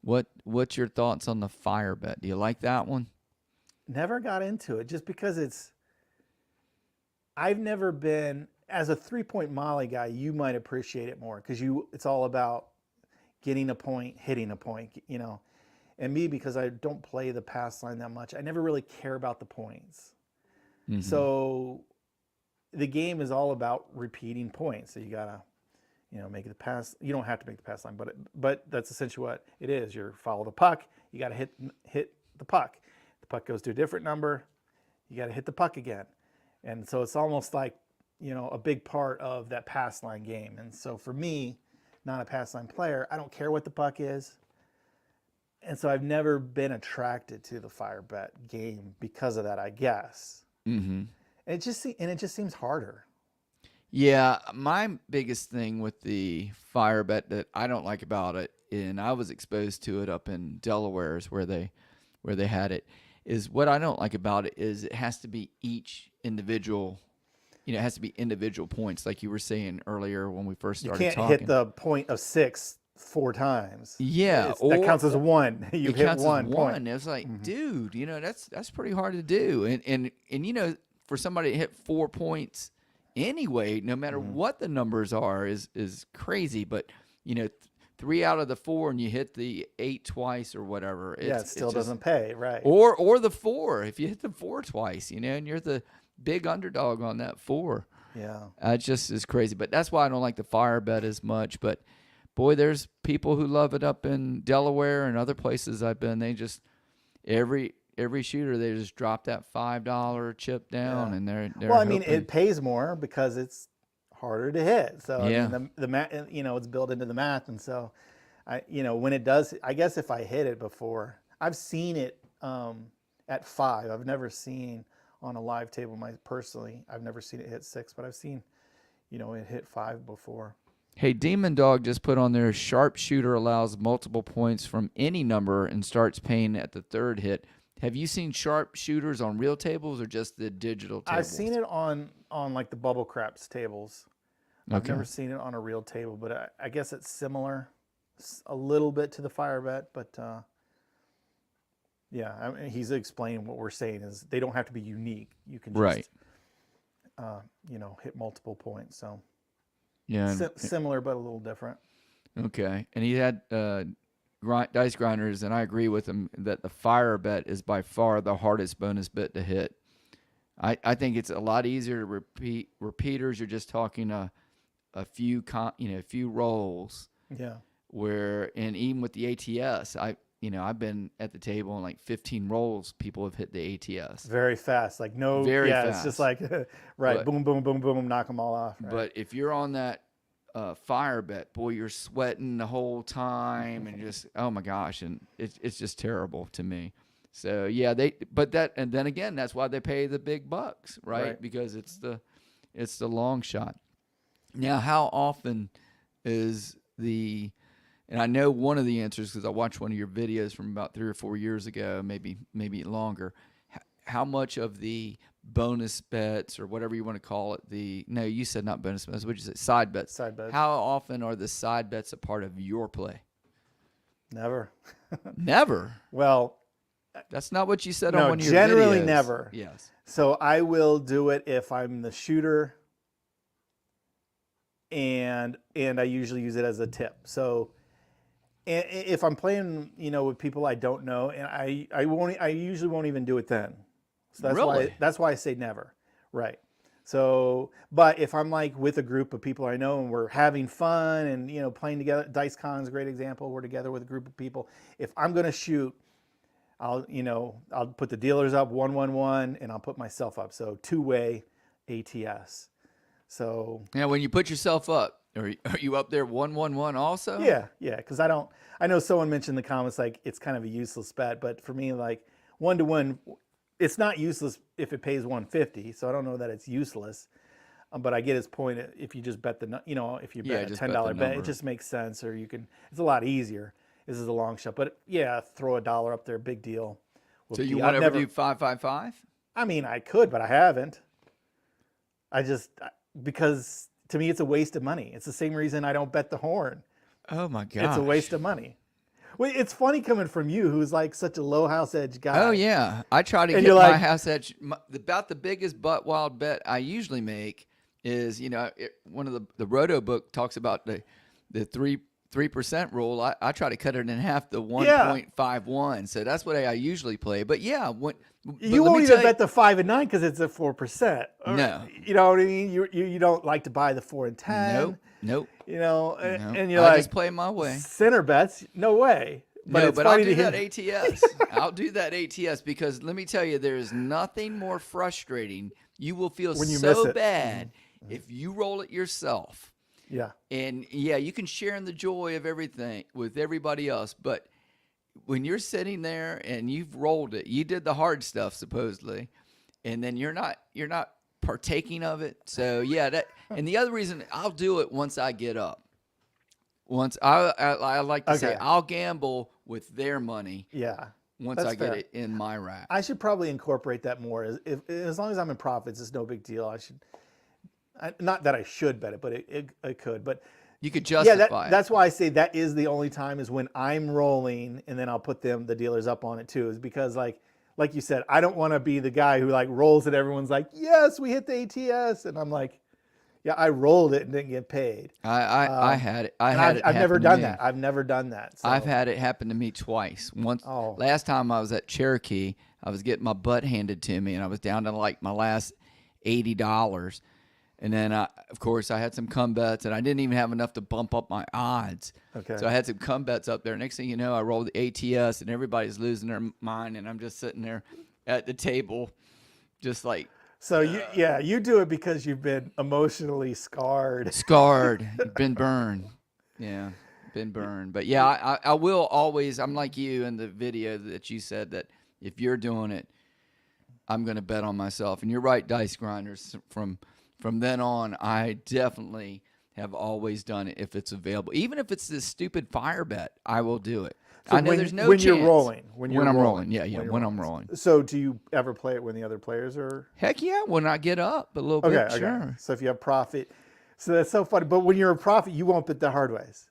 A: What's your thoughts on the fire bet? Do you like that one?
B: Never got into it, just because I've never been, as a 3-point Molly guy, you might appreciate it more because it's all about getting a point, hitting a point, And me, because I don't play the pass line that much, I never really care about the points. Mm-hmm. So the game is all about repeating points. So you gotta, make the pass. You don't have to make the pass line, but that's essentially what it is. You follow the puck. You gotta hit the puck. The puck goes to a different number. You gotta hit the puck again, and so it's almost like a big part of that pass line game. And so for me, not a pass line player, I don't care what the puck is. And so I've never been attracted to the fire bet game because of that, I guess. Mm-hmm. And it just seems harder.
A: Yeah, my biggest thing with the fire bet that I don't like about it, and I was exposed to it up in Delaware, is where they had it, is what I don't like about it is it has to be each individual. It has to be individual points, like you were saying earlier when we first started talking.
B: You can't hit the point of 6 4 times.
A: Yeah,
B: that counts as 1. You hit one point.
A: It's like, dude, that's pretty hard to do. And for somebody to hit 4 points anyway, no matter what the numbers are, is crazy. But 3 out of the 4 and you hit the 8 twice or whatever.
B: Yeah, it still doesn't pay, right?
A: Or the 4 if you hit the 4 twice, and you're the big underdog on that 4.
B: Yeah.
A: It just is crazy. But that's why I don't like the fire bet as much. But boy, there's people who love it up in Delaware and other places I've been. They just every shooter they just drop that $5 chip down, and they're
B: well, I mean,
A: hoping.
B: it pays more because it's harder to hit. So
A: Yeah.
B: I mean, the math, it's built into the math, and so when it does, I guess if I hit it before, I've seen it at 5. I've never seen on a live table personally. I've never seen it hit 6, but I've seen it hit 5 before.
A: Hey, Demon Dog just put on there, sharpshooter allows multiple points from any number and starts paying at the 3rd hit. Have you seen sharpshooters on real tables or just the digital tables?
B: I've seen it on like the bubble craps tables. I've never seen it on a real table, but I guess it's similar a little bit to the fire bet, but yeah, I mean, he's explaining what we're saying is they don't have to be unique. You can just, hit multiple points. So
A: yeah,
B: similar but a little different.
A: Okay, and he had dice grinders, and I agree with him that the fire bet is by far the hardest bonus bet to hit. I think it's a lot easier to repeat repeaters. You're just talking a few a few rolls.
B: Yeah.
A: And even with the ATS, I've been at the table and like 15 rolls, people have hit the ATS.
B: Very fast, like no.
A: Very
B: yeah,
A: fast.
B: It's just like right,
A: But,
B: boom, boom, boom, boom, knock them all off. Right?
A: But if you're on that fire bet, boy, you're sweating the whole time and just oh my gosh, and it's just terrible to me. So yeah, and then again, that's why they pay the big bucks, right? Because it's the long shot. Now, how often is and I know one of the answers because I watched one of your videos from about 3 or 4 years ago, maybe longer. How much of the bonus bets or whatever you want to call it, no, you said not bonus bets, what did you say? Side bets.
B: Side bets.
A: How often are the side bets a part of your play?
B: Never.
A: Never?
B: Well,
A: that's not what you said on one of your videos.
B: Generally never.
A: Yes.
B: So I will do it if I'm the shooter, and I usually use it as a tip. So if I'm playing, with people I don't know, and I usually won't even do it then. So that's why I say never. Right. So, but if I'm like with a group of people I know and we're having fun and playing together, DiceCon's a great example. We're together with a group of people. If I'm going to shoot, I'll put the dealers up 1-1-1 and I'll put myself up. So 2-way ATS. So
A: now when you put yourself up, are you up there 1-1-1 also?
B: Yeah, because I know someone mentioned in the comments like it's kind of a useless bet, but for me like 1-to-1, it's not useless if it pays 150. So I don't know that it's useless, but I get his point. If you just bet if you bet a $10 bet, it just makes sense, or it's a lot easier. This is a long shot, but yeah, throw $1 up there, big deal.
A: So you want to ever do 5-5-5?
B: I mean, I could, but I haven't. Because to me, it's a waste of money. It's the same reason I don't bet the horn.
A: Oh my God!
B: It's a waste of money. Well, it's funny coming from you, who's like such a low house edge guy.
A: Oh yeah, I try to get my house edge. About the biggest butt wild bet I usually make is one of the Roto book talks about the 3% rule. I try to cut it in half to 1.51. So that's what I usually play. But yeah,
B: you won't even bet the 5 and 9 because it's at 4%.
A: No,
B: you know what I mean. You don't like to buy the 4 and 10.
A: Nope.
B: And you're
A: I just play my way.
B: Center bets, no way.
A: But I'll do that ATS. I'll do that ATS because let me tell you, there is nothing more frustrating. You will feel so bad if you roll it yourself.
B: Yeah.
A: And yeah, you can share in the joy of everything with everybody else, but when you're sitting there and you've rolled it, you did the hard stuff supposedly, and then you're not partaking of it. So yeah, and the other reason I'll do it once I get up. Once I like to say I'll gamble with their money.
B: Yeah.
A: Once I get it in my rack.
B: I should probably incorporate that more. As long as I'm in profits, it's no big deal. Not that I should bet it, but it could. But
A: you could justify it.
B: That's why I say that is the only time is when I'm rolling, and then I'll put the dealers up on it too. Is because like you said, I don't want to be the guy who like rolls it. Everyone's like, yes, we hit the ATS, and I'm like, Yeah, I rolled it and didn't get paid.
A: I had it. I
B: And
A: had it
B: I've never
A: happen to
B: done
A: me.
B: that. I've never done that.
A: I've
B: So,
A: had it happen to me twice. Once,
B: oh,
A: last time I was at Cherokee, I was getting my butt handed to me, and I was down to like my last $80. And then, of course, I had some come bets, and I didn't even have enough to bump up my odds.
B: okay.
A: So I had some come bets up there. Next thing you know, I rolled the ATS, and everybody's losing their mind, and I'm just sitting there at the table, just like
B: So you do it because you've been emotionally scarred.
A: scarred, been burned. Yeah, been burned. But yeah, I will always. I'm like you in the video that you said that if you're doing it, I'm going to bet on myself. And you're right, Dice Grinders. From then on, I definitely have always done it if it's available. Even if it's this stupid fire bet, I will do it.
B: So
A: I know
B: when,
A: there's no
B: when
A: chance.
B: you're rolling,
A: When I'm rolling, yeah, when I'm rolling.
B: So do you ever play it when the other players are?
A: Heck yeah, when I get up a little
B: Okay,
A: bit, sure.
B: So if you have profit, so that's so funny. But when you're a profit, you won't bet the hard ways.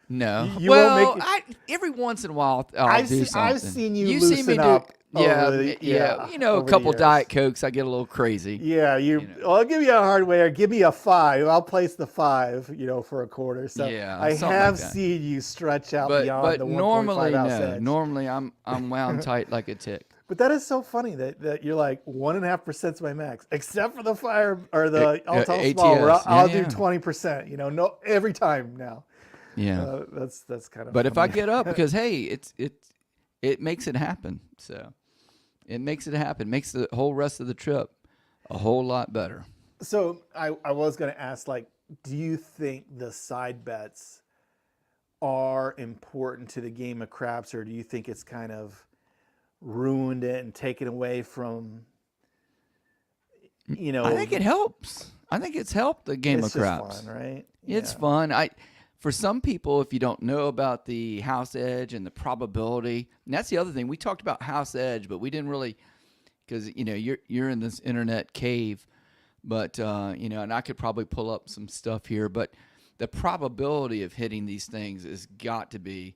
A: No.
B: You won't
A: Well,
B: make it.
A: every once in a while I'll do something.
B: I've seen you
A: see
B: loosen
A: me do,
B: up.
A: yeah,
B: over the,
A: yeah. You know, a
B: over the
A: couple
B: years.
A: Diet Cokes, I get a little crazy.
B: Yeah,
A: know.
B: Well, I'll give you a hard way, or give me a 5. I'll place the 5, for a quarter. So
A: Yeah,
B: I
A: something
B: have
A: like that.
B: seen you stretch out
A: But
B: beyond the 1.5
A: normally
B: ounce
A: no.
B: edge.
A: Normally I'm wound tight like a tick.
B: But that is so funny that you're like 1.5% is my max, except for the fire or the all-tall small, where
A: ATS.
B: I'll
A: Yeah,
B: do 20%. No, every time now.
A: Yeah.
B: That's kind of.
A: But if I
B: funny.
A: get up, because hey, it makes it happen. So it makes it happen. Makes the whole rest of the trip a whole lot better.
B: So I was going to ask, like, do you think the side bets are important to the game of craps, or do you think it's kind of ruined it and taken away from,
A: I think it helps. I think it's helped the game
B: it's
A: of
B: just
A: craps.
B: fun, right?
A: It's
B: Yeah.
A: fun. For some people, if you don't know about the house edge and the probability, and that's the other thing. We talked about house edge, but we didn't really, because you're in this internet cave, but and I could probably pull up some stuff here, but the probability of hitting these things has got to be,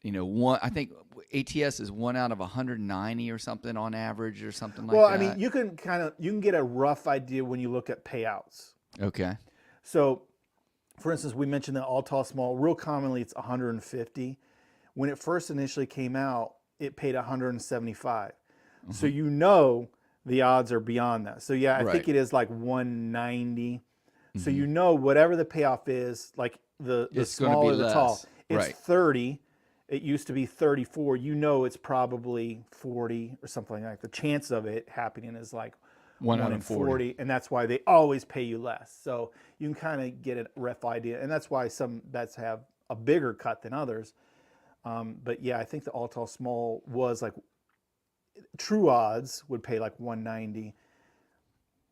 A: one. I think ATS is 1 out of 190 or something on average, or something like
B: Well,
A: that.
B: I mean, you can get a rough idea when you look at payouts.
A: Okay.
B: So, for instance, we mentioned that all tall small. Real commonly, it's 150. When it first initially came out, it paid 175. So the odds are beyond that. So yeah, I think
A: Right.
B: it is like 190. So whatever the payoff is, like the
A: It's gonna
B: small
A: be
B: or the tall,
A: less.
B: it's
A: Right.
B: 30. It used to be 34. It's probably 40 or something like that. The chance of it happening is like
A: 1
B: 1
A: out
B: in
A: of 40.
B: and that's why they always pay you less. So you can kind of get a rough idea, and that's why some bets have a bigger cut than others. But yeah, I think the all tall small was like true odds would pay like 190.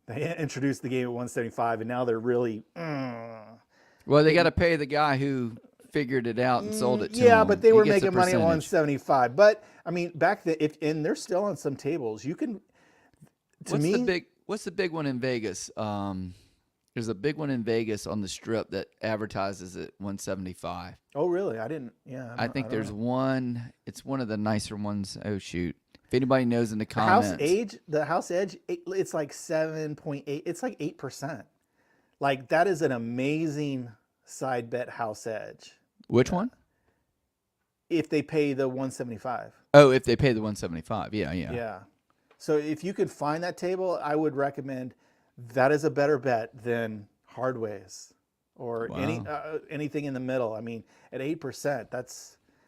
B: They introduced the game at 175, and now they're really.
A: Well, they got to pay the guy who figured it out and sold it to him.
B: Yeah, but they
A: He
B: were
A: gets a
B: making money at
A: percentage.
B: 175. But I mean, back then, and they're still on some tables. You can.
A: What's the big one in Vegas? There's a big one in Vegas on the Strip that advertises at 175.
B: Oh, really? I didn't. Yeah.
A: I think
B: don't
A: there's
B: know.
A: one. It's one of the nicer ones. Oh shoot! If anybody knows in the
B: The house edge, it's like 7.8. It's like 8%. Like that is an amazing side bet house edge.
A: which one?
B: If they pay the 175.
A: Oh, if they pay the 175. Yeah.
B: Yeah. So if you could find that table, I would recommend that is a better bet than hardways or anything in the middle. I mean, at 8%,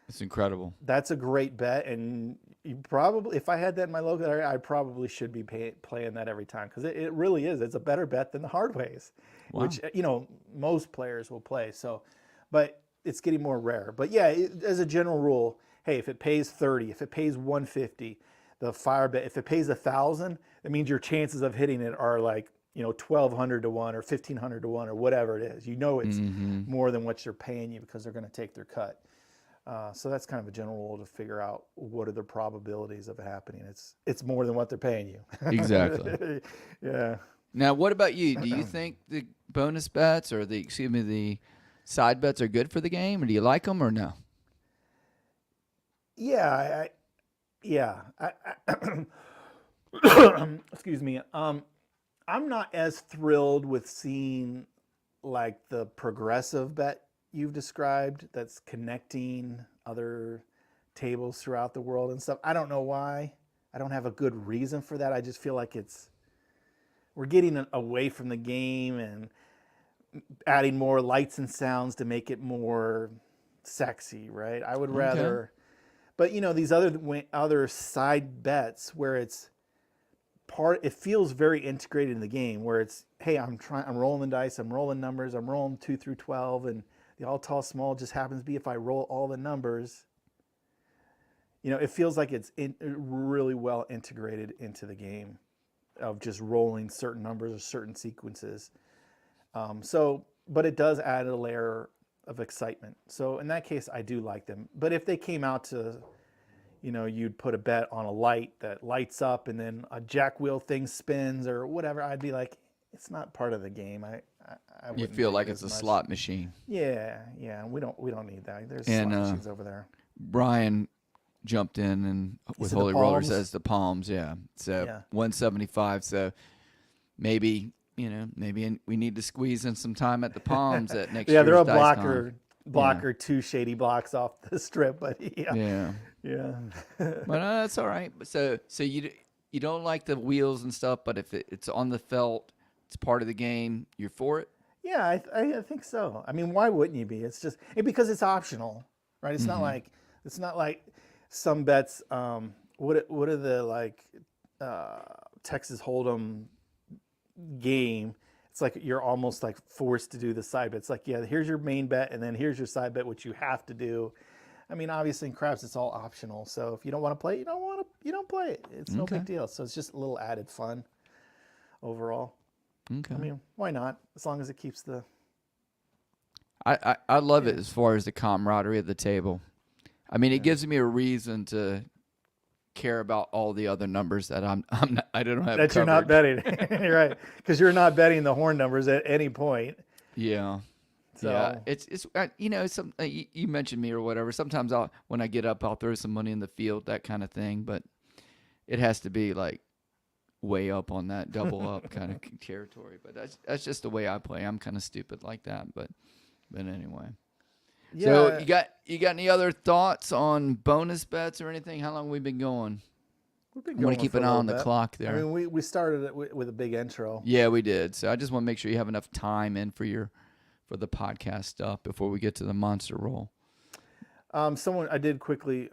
A: It's incredible.
B: that's a great bet, and you probably, if I had that in my local area, I probably should be playing that every time, because it really is. It's a better bet than the hardways, which most players will play. So, but it's getting more rare. But yeah, as a general rule, hey, if it pays 30, if it pays 150, the fire bet, if it pays 1,000, that means your chances of hitting it are like 1,200 to 1 or 1,500 to 1 or whatever it is. It's more than what you're paying you, because they're going to take their cut. So that's kind of a general rule to figure out what are the probabilities of it happening. It's more than what they're paying you.
A: Exactly.
B: Yeah.
A: Now, what about you? Do you think the bonus bets or the side bets are good for the game, or do you like them or no?
B: Yeah. Excuse me. I'm not as thrilled with seeing like the progressive bet you've described that's connecting other tables throughout the world and stuff. I don't know why. I don't have a good reason for that. I just feel like we're getting away from the game and adding more lights and sounds to make it more sexy, right? I would rather, but these other side bets where it feels very integrated in the game, where it's, hey, I'm rolling the dice, I'm rolling numbers, I'm rolling 2 through 12, and the all tall small just happens to be if I roll all the numbers. It feels like it's really well integrated into the game of just rolling certain numbers or certain sequences. But it does add a layer of excitement. So in that case, I do like them. But if they came out to, you'd put a bet on a light that lights up and then a jack wheel thing spins or whatever, I'd be like, it's not part of the game. I
A: You
B: wouldn't
A: feel
B: dig
A: like
B: it
A: it's
B: as
A: a
B: much.
A: slot machine.
B: Yeah. We don't need that. There's
A: And
B: slot machines over there.
A: Brian jumped in and with
B: said the
A: Holy Roller
B: palms?
A: says the palms, yeah. So
B: Yeah.
A: 175. So maybe we need to squeeze in some time at the palms at next
B: Yeah,
A: year's
B: they're a
A: Dice
B: blocker, 2 shady blocks off the strip, but
A: Yeah. But that's all right. So you don't like the wheels and stuff, but if it's on the felt, it's part of the game. You're for it.
B: Yeah, I think so. I mean, why wouldn't you be? It's just because it's optional, right? It's not like some bets. What are the Texas Hold'em game? It's like you're almost like forced to do the side bet. It's like, yeah, here's your main bet, and then here's your side bet, which you have to do. I mean, obviously in craps it's all optional. So if you don't want to play it, you don't play it. It's no big deal. So it's just a little added fun overall.
A: Okay.
B: I mean, why not? As long as it keeps the.
A: I love it as far as the camaraderie at the table. I mean, it gives me a reason to care about all the other numbers that I don't have
B: That
A: covered.
B: you're not betting, you're right? Because you're not betting the horn numbers at any point.
A: Yeah.
B: So.
A: Yeah, it's you mentioned me or whatever. Sometimes when I get up, I'll throw some money in the field, that kind of thing. But it has to be like way up on that double up kind of territory. But that's just the way I play. I'm kind of stupid like that. But anyway.
B: Yeah.
A: So you got any other thoughts on bonus bets or anything? How long have we been going?
B: We've been
A: I'm going
B: going
A: to keep
B: for
A: an
B: a
A: eye
B: little
A: on the
B: bit.
A: clock there.
B: I mean, we started it with a big intro.
A: Yeah, we did. So I just want to make sure you have enough time in for the podcast stuff before we get to the monster roll.
B: Someone I did quickly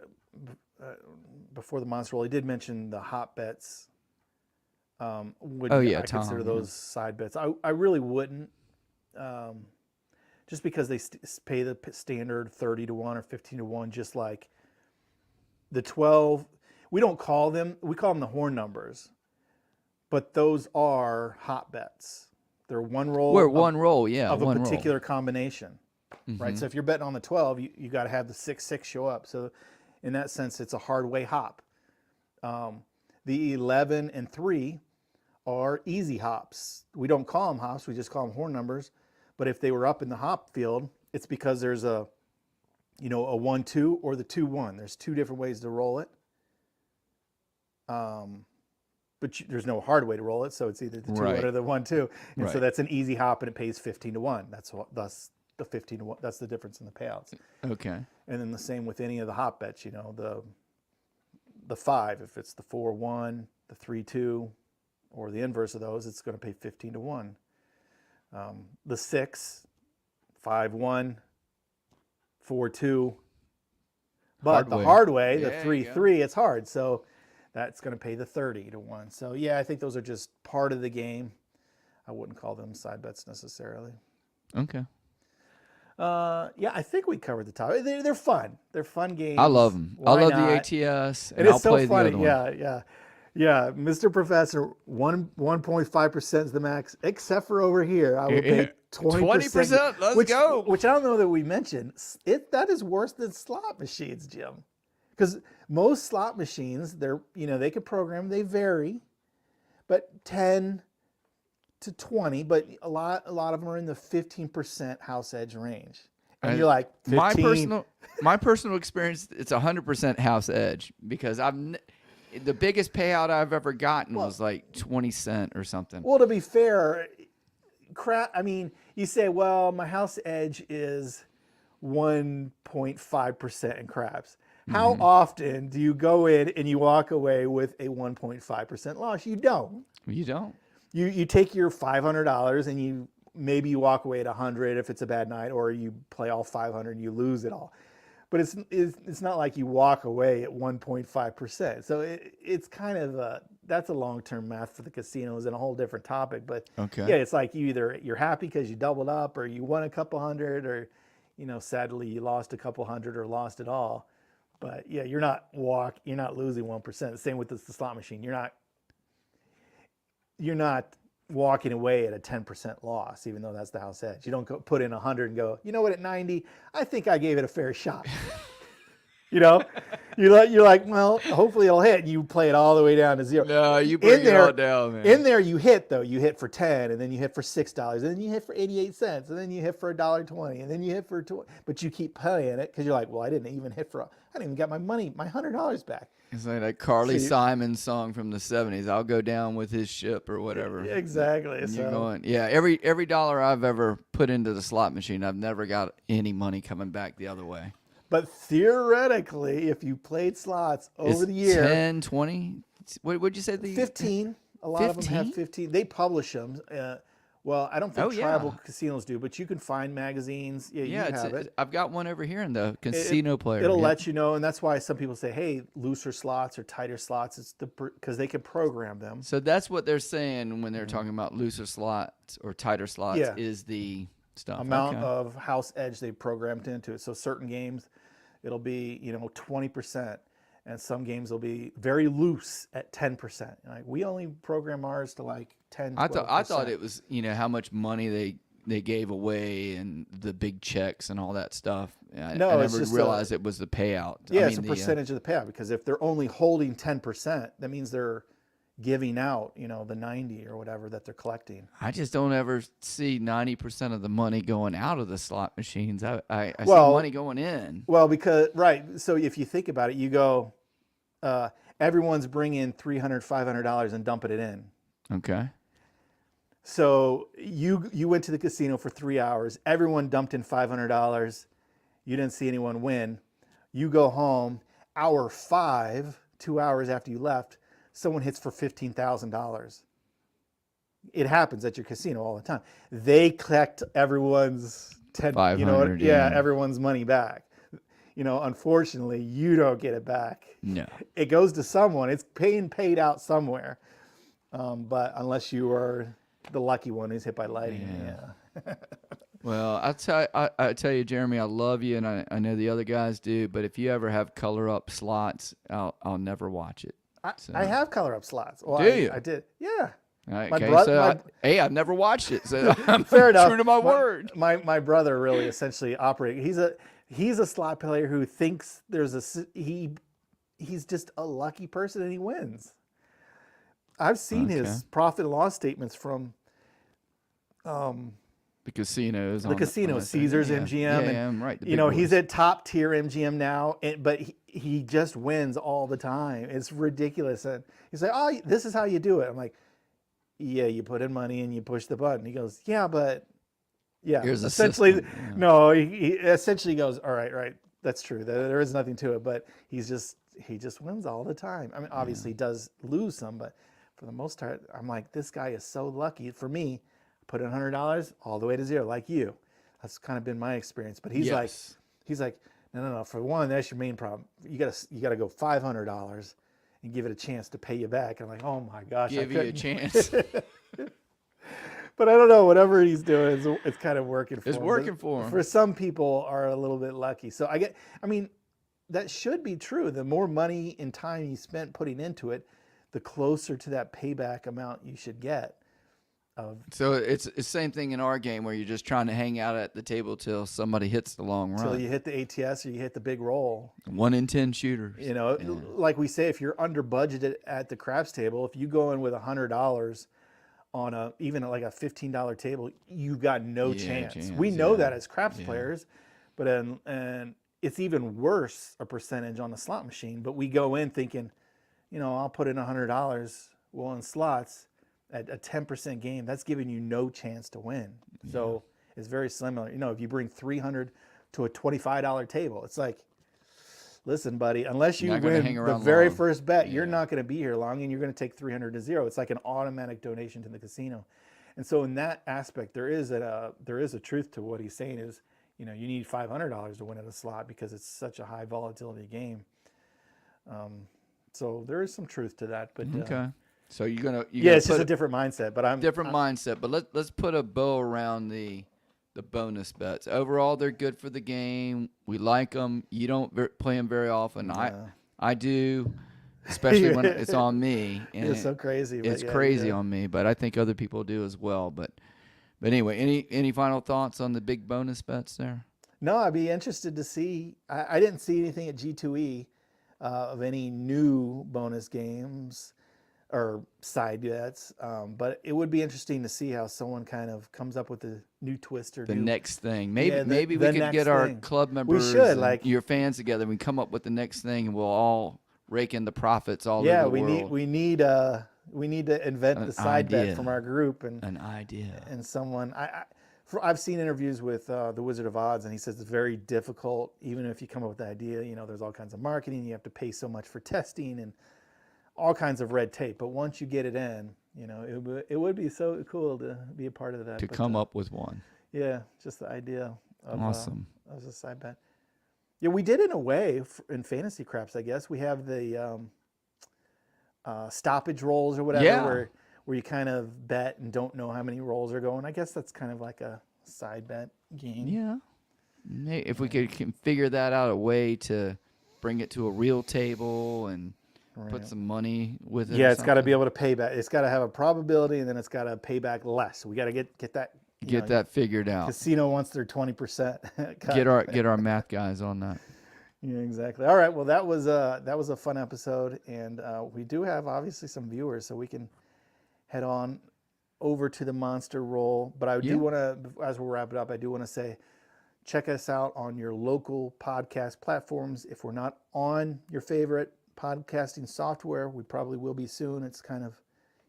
B: before the monster roll. He did mention the hot bets. Would I consider those side bets? I really wouldn't. Just because they pay the standard 30 to 1 or 15 to 1, just like the 12. We call them the horn numbers, but those are hot bets. They're one roll.
A: We're one roll, yeah,
B: of a
A: one
B: particular combination, right? So if you're betting on the 12, you got to have the 6-6 show up. So in that sense, it's a hard way hop. The 11 and 3 are easy hops. We don't call them hops. We just call them horn numbers. But if they were up in the hop field, it's because there's a 1-2 or the 2-1. There's two different ways to roll it. But there's no hard way to roll it, so it's either the 2-1 or the 1-2. And so that's an easy hop, and it pays 15 to 1. Thus the 15 to 1. That's the difference in the payouts.
A: Okay.
B: And then the same with any of the hop bets. The 5, if it's the 4-1, the 3-2, or the inverse of those, it's going to pay 15 to 1. The 6, 5-1, 4-2. But the hard way, the 3-3, it's hard. So that's going to pay the 30 to 1. So yeah, I think those are just part of the game. I wouldn't call them side bets necessarily.
A: Okay.
B: Yeah, I think we covered the topic. They're fun. They're fun games.
A: I love them. I love the ATS, and I'll play the other one.
B: Yeah, Mr. Professor, 1.5% is the max, except for over here. I will pay 20%.
A: 20%? Let's go.
B: Which I don't know that we mentioned. That is worse than slot machines, Jim. Because most slot machines, they can program, they vary, but 10 to 20, but a lot of them are in the 15% house edge range. And you're like, 15.
A: My personal experience, it's 100% house edge because the biggest payout I've ever gotten
B: Well-
A: was like 20 cent or something.
B: Well, to be fair, I mean, you say, well, my house edge is 1.5% in craps. How often do you go in and you walk away with a 1.5% loss? You don't.
A: You don't.
B: You take your $500 and maybe you walk away at 100 if it's a bad night, or you play all 500 and you lose it all. But it's not like you walk away at 1.5%. So it's kind of that's a long-term math for the casinos and a whole different topic. But
A: Okay.
B: yeah, it's like you're happy because you doubled up, or you won a couple hundred, or sadly you lost a couple hundred or lost it all. But yeah, you're not losing 1%. The same with the slot machine. You're not walking away at a 10% loss, even though that's the house edge. You don't put in 100 and go, you know what, at 90, I think I gave it a fair shot. You're like, well, hopefully it'll hit. And you play it all the way down to zero.
A: No, you bring it all down, man.
B: In there, you hit for 10, and then you hit for $6, and then you hit for 88 cents, and then you hit for $1.20, and then you hit for 20. But you keep playing it because you're like, well, I didn't even get my money, my $100 back.
A: It's like that Carly Simon song from the 70s. I'll go down with his ship or whatever.
B: Exactly.
A: And you're going, yeah, every dollar I've ever put into the slot machine, I've never got any money coming back the other way.
B: But theoretically, if you played slots over the year,
A: 10, 20, what'd you say?
B: 15. A lot of them have 15. They publish them. Well, I don't think tribal casinos do, but you can find magazines. Yeah, you have it.
A: I've got one over here in the casino player.
B: It'll let you know, and that's why some people say, "Hey, looser slots or tighter slots." It's because they can program them.
A: So that's what they're saying when they're talking about looser slots or tighter slots.
B: Yeah.
A: Is the stuff
B: Amount of house edge they programmed into it. So certain games, it'll be 20%, and some games will be very loose at 10%. Like we only program ours to like 10.
A: I thought it was how much money they gave away and the big checks and all that stuff. I never realized it was the payout.
B: Yeah, it's a percentage of the payout, because if they're only holding 10%, that means they're giving out the 90 or whatever that they're collecting.
A: I just don't ever see 90% of the money going out of the slot machines. I see money going in.
B: Well, so if you think about it, you go, everyone's bringing $300, $500 and dumping it in.
A: Okay.
B: So you went to the casino for 3 hours. Everyone dumped in $500. You didn't see anyone win. You go home. Hour 5, 2 hours after you left, someone hits for $15,000. It happens at your casino all the time. They collect everyone's everyone's money back. Unfortunately, you don't get it back.
A: No.
B: It goes to someone. It's paid out somewhere. But unless you are the lucky one who's hit by lightning. Yeah.
A: Well, I tell you, Jeremy, I love you, and I know the other guys do. But if you ever have ColorUp slots, I'll never watch it.
B: I have ColorUp slots. Well,
A: Do you?
B: I did. Yeah.
A: I've never watched it, so I'm
B: fair enough.
A: true to my word.
B: My brother really essentially operated. He's a slot player who thinks he's just a lucky person and he wins. I've seen his profit and loss statements from
A: the casinos.
B: Caesars, MGM, and
A: right.
B: He's at top tier MGM now, but he just wins all the time. It's ridiculous. And he's like, "Oh, this is how you do it." I'm like, "Yeah, you put in money and you push the button." He goes, "Yeah, but
A: here's
B: essentially no." He essentially goes, "All right, that's true. There is nothing to it, but he just wins all the time." I mean, obviously he does lose some, but for the most part, I'm like, this guy is so lucky. For me, put in $100 all the way to zero, like you. That's kind of been my experience. But he's like, no. For one, that's your main problem. You gotta go $500 and give it a chance to pay you back. I'm like, oh my gosh,
A: give you a chance.
B: But I don't know. Whatever he's doing, it's kind of working for him.
A: It's working for him.
B: For some people, are a little bit lucky. So that should be true. The more money and time you spent putting into it, the closer to that payback amount you should get.
A: So it's the same thing in our game where you're just trying to hang out at the table till somebody hits the long run.
B: Till you hit the ATS or you hit the big roll.
A: 1 in 10 shooters.
B: Like we say, if you're under budgeted at the craps table, if you go in with $100 on even like a $15 table, you've got no chance. We know that as craps players, but and it's even worse a percentage on the slot machine. But we go in thinking, I'll put in $100. Well, in slots, at a 10% game, that's giving you no chance to win. So it's very similar. If you bring 300 to a $25 table, it's like, listen, buddy, unless you win the very first bet, you're not going to be here long, and you're going to take 300 to zero. It's like an automatic donation to the casino. And so in that aspect, there is a truth to what he's saying is, you need $500 to win at a slot because it's such a high volatility game. So there is some truth to that. But
A: okay. So you're
B: it's just a different mindset. But
A: mindset. But let's put a bow around the bonus bets. Overall, they're good for the game. We like them. You don't play them very often. I do, especially when it's on me. And
B: it's so crazy.
A: It's crazy on me, but I think other people do as well. But anyway, any final thoughts on the big bonus bets there?
B: No, I'd be interested to see. I didn't see anything at G2E of any new bonus games or side bets, but it would be interesting to see how someone kind of comes up with a new twist or
A: the next thing. Maybe we could get our club members, your fans together, and we come up with the next thing, and we'll all rake in the profits all over the world.
B: we need to invent the side bet from our group and
A: an idea.
B: And someone I've seen interviews with the Wizard of Odds, and he says it's very difficult, even if you come up with the idea. There's all kinds of marketing. You have to pay so much for testing and all kinds of red tape. But once you get it in, it would be so cool to be a part of that.
A: To come up with one.
B: Yeah, just the idea of
A: awesome.
B: As a side bet. Yeah, we did in a way in fantasy craps, I guess. We have the stoppage rolls or whatever, where you kind of bet and don't know how many rolls are going. I guess that's kind of like a side bet game.
A: Yeah. If we could figure that out, a way to bring it to a real table and put some money with it.
B: Yeah, it's got to be able to pay back. It's got to have a probability, and then it's got to pay back less. We got to get that.
A: Get that figured out.
B: Casino wants their 20%.
A: Get our math guys on that.
B: Yeah, exactly. All right. Well, that was a fun episode, and we do have obviously some viewers, so we can head on over to the monster roll. But I do want to, as we wrap it up, I do want to say, check us out on your local podcast platforms. If we're not on your favorite podcasting software, we probably will be soon. It's kind of,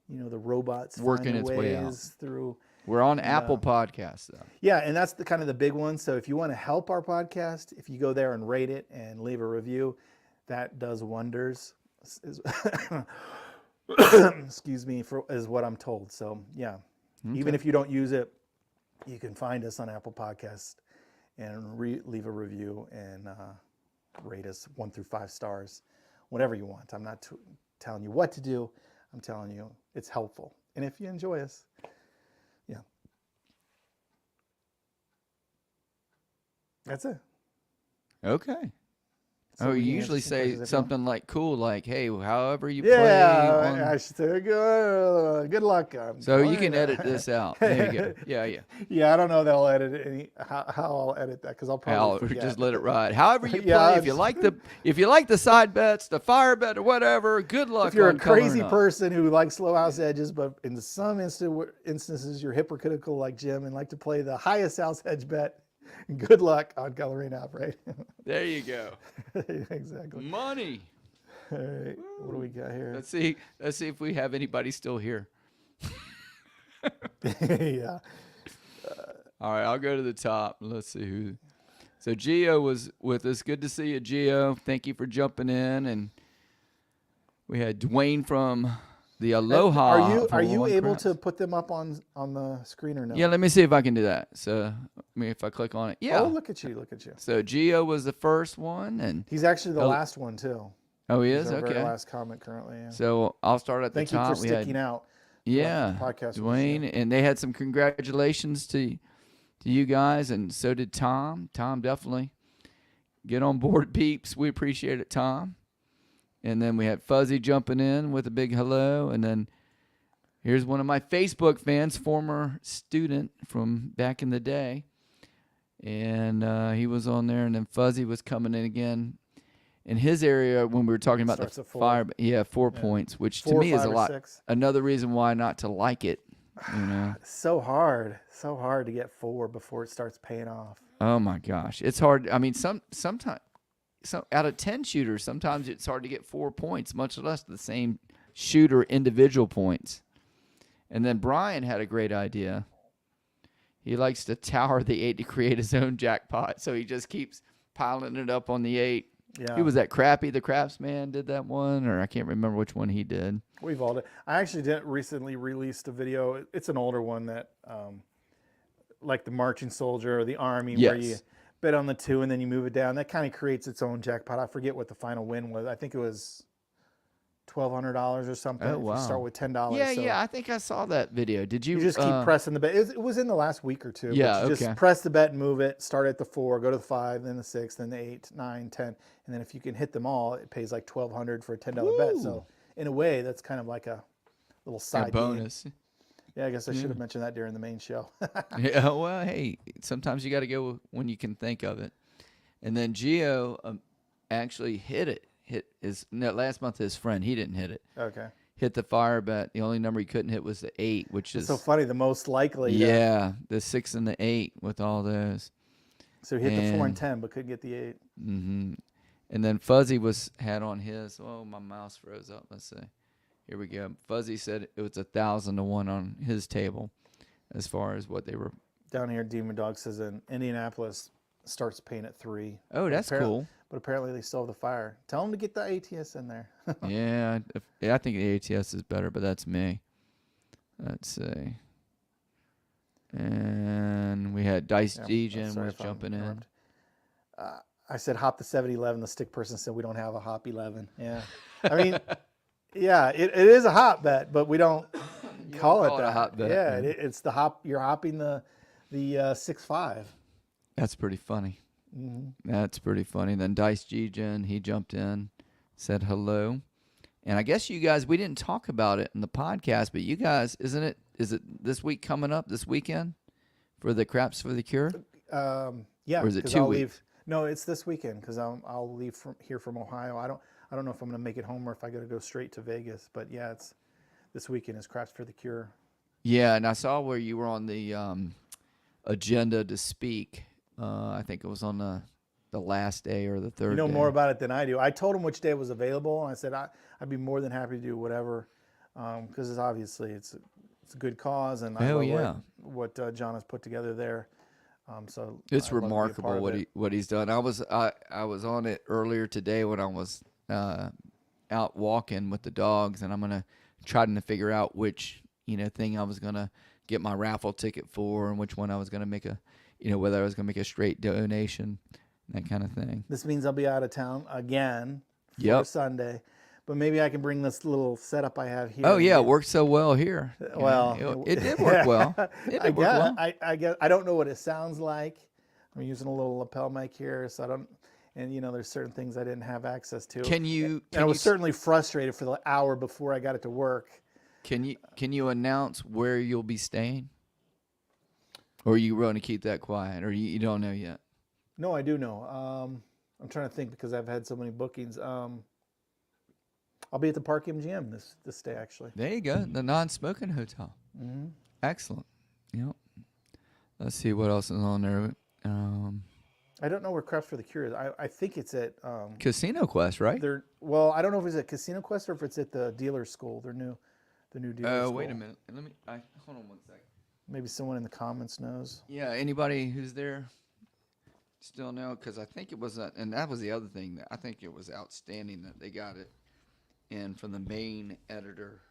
B: the robots
A: working its way out
B: through.
A: We're on Apple Podcasts, though.
B: Yeah, and that's the kind of the big one. So if you want to help our podcast, if you go there and rate it and leave a review, that does wonders. Excuse me, is what I'm told. So yeah, even if you don't use it, you can find us on Apple Podcasts and leave a review and rate us 1 through 5 stars, whatever you want. I'm not telling you what to do. I'm telling you it's helpful. And if you enjoy us, that's it.
A: Okay.
B: So
A: you usually say something like cool, like, hey, however you
B: play.
A: Yeah,
B: I should say good luck.
A: So you can edit this out. There you go. Yeah.
B: Yeah, I don't know if they'll edit how I'll edit that, because I'll probably forget.
A: Just let it ride. However you play, if you like the side bets, the fire bet, or whatever, good luck.
B: If you're a crazy person who likes low house edges, but in some instances you're hypocritical like Jim and like to play the highest house edge bet, good luck on coloring up, right?
A: There you go.
B: Exactly.
A: Money.
B: All right. What do we got here?
A: Let's see if we have anybody still here.
B: Yeah.
A: All right, I'll go to the top. Let's see who. So Gio was with us. Good to see you, Gio. Thank you for jumping in. And we had Dwayne from the Aloha.
B: Are you able to put them up on the screen or no?
A: Yeah, let me see if I can do that. So if I click on it. Yeah.
B: Oh, look at you.
A: So Gio was the first one, and
B: he's actually the last one too.
A: Oh, he
B: is?
A: He's our
B: very last comment currently. Yeah.
A: So I'll start at the top.
B: Thank you for sticking out.
A: Yeah,
B: podcast
A: Dwayne, and they had some congratulations to you guys, and so did Tom. Tom, definitely get on board, peeps. We appreciate it, Tom. And then we had Fuzzy jumping in with a big hello, and then here's one of my Facebook fans, former student from back in the day, and he was on there, and then Fuzzy was coming in again. In his area, when we were talking about the fire, 4 points, which to me is a lot. 6. Another reason why not to like it,
B: It's so hard to get 4 before it starts paying off.
A: Oh my gosh, it's hard. I mean, sometimes out of 10 shooters, sometimes it's hard to get 4 points, much less the same shooter individual points. And then Brian had a great idea. He likes to tower the 8 to create his own jackpot, so he just keeps piling it up on the 8.
B: Yeah.
A: Who was that? Crappy the Craftsman did that one, or I can't remember which one he did.
B: We've all done. I actually did recently released a video. It's an older one that, like the marching soldier or the army, where you bet on the 2 and then you move it down. That kind of creates its own jackpot. I forget what the final win was. I think it was $1,200 or something.
A: Oh, wow.
B: If you start with $10.
A: Yeah,
B: so
A: yeah, I think I saw that video. Did you?
B: you just keep pressing the bet. It was in the last week or two.
A: Yeah,
B: but you just press the bet and move it. Start at the 4, go to the 5, then the 6, then the 8, 9, 10, and then if you can hit them all, it pays like $1,200 for a $10 bet. So in a way, that's kind of like a little side
A: bonus.
B: Game. Yeah, I guess I should have mentioned that during the main show.
A: Yeah, well, hey, sometimes you got to go when you can think of it. And then Gio actually hit it. Last month his friend, he didn't hit it.
B: Okay.
A: Hit the fire bet. The only number he couldn't hit was the 8, which is
B: so funny. The most likely.
A: Yeah, the 6 and the 8 with all those.
B: So he hit the 4 and 10, but couldn't get the 8.
A: Mm-hmm. And then Fuzzy had on his. Oh, my mouse froze up. Let's see. Here we go. Fuzzy said it was 1,000 to 1 on his table, as far as what they were.
B: Down here, Demon Dog says in Indianapolis starts paying at 3.
A: Oh, that's cool.
B: But apparently they still have the fire. Tell them to get the ATS in there.
A: Yeah, I think the ATS is better, but that's me. Let's see. And we had Dice Dejan was jumping in.
B: I said hop the 7-11. The stick person said we don't have a hop 11. Yeah. I mean, yeah, it is a hop bet, but we don't call it that.
A: A hop bet.
B: Yeah, it's the hop. You're hopping the 6-5.
A: That's pretty funny.
B: Mm-hmm.
A: That's pretty funny. Then Dice Dejan, he jumped in, said hello. And I guess you guys, we didn't talk about it in the podcast, but you guys, is it this week coming up, this weekend, for the Craps for the Cure?
B: Yeah.
A: Or is it 2 weeks?
B: No, it's this weekend because I'll leave from Ohio. I don't know if I'm going to make it home or if I got to go straight to Vegas. But yeah, it's this weekend is Craps for the Cure.
A: Yeah, and I saw where you were on the agenda to speak. I think it was on the last day or the third day.
B: You know more about it than I do. I told him which day was available, and I said I'd be more than happy to do whatever, because it's obviously it's a good cause, and I love what John has put together there. So
A: it's remarkable what he's done. I was on it earlier today when I was out walking with the dogs, and I'm gonna trying to figure out which thing I was gonna get my raffle ticket for, and which one I was gonna make whether I was gonna make a straight donation, that kind of thing.
B: This means I'll be out of town again for Sunday. But maybe I can bring this little setup I have here.
A: Oh yeah, it worked so well here.
B: Well,
A: it did work well. It did work well.
B: I guess I don't know what it sounds like. I'm using a little lapel mic here, so I don't. And there's certain things I didn't have access to. And I was certainly frustrated for the hour before I got it to work.
A: Can you announce where you'll be staying? Or are you going to keep that quiet, or you don't know yet?
B: No, I do know. I'm trying to think because I've had so many bookings. I'll be at the Park MGM this day, actually.
A: There you go, the non-smoking hotel.
B: Mm-hmm.
A: Excellent. Yep. Let's see what else is on there.
B: I don't know where Craps for the Cure is. I think it's at
A: Casino Quest, right?
B: I don't know if it's at Casino Quest or if it's at the dealer school. The new dealer school.
A: Oh, wait a minute. Hold on one second.
B: Maybe someone in the comments knows.
A: Yeah, anybody who's there still know? Because I think it was, and that was the other thing. That I think it was outstanding that they got it in from the main editor.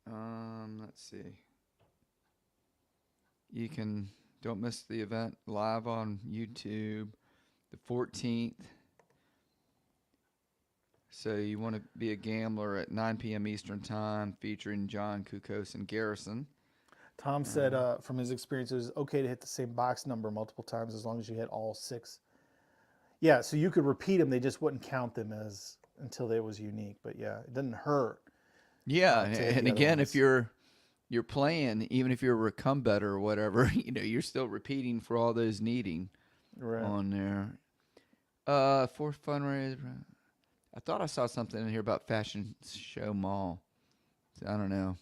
A: Let's see. You don't miss the event live on YouTube, the 14th. So you want to be a gambler at 9 p.m. Eastern Time, featuring John Kukos and Garrison.
B: Tom said from his experience, it was okay to hit the same box number multiple times as long as you hit all 6. Yeah, so you could repeat them. They just wouldn't count them until they was unique. But yeah, it doesn't hurt.
A: Yeah, and again, if you're playing, even if you're a recum better or whatever, you're still repeating for all those needing on there. For fundraiser. I thought I saw something in here about Fashion Show Mall. I don't know.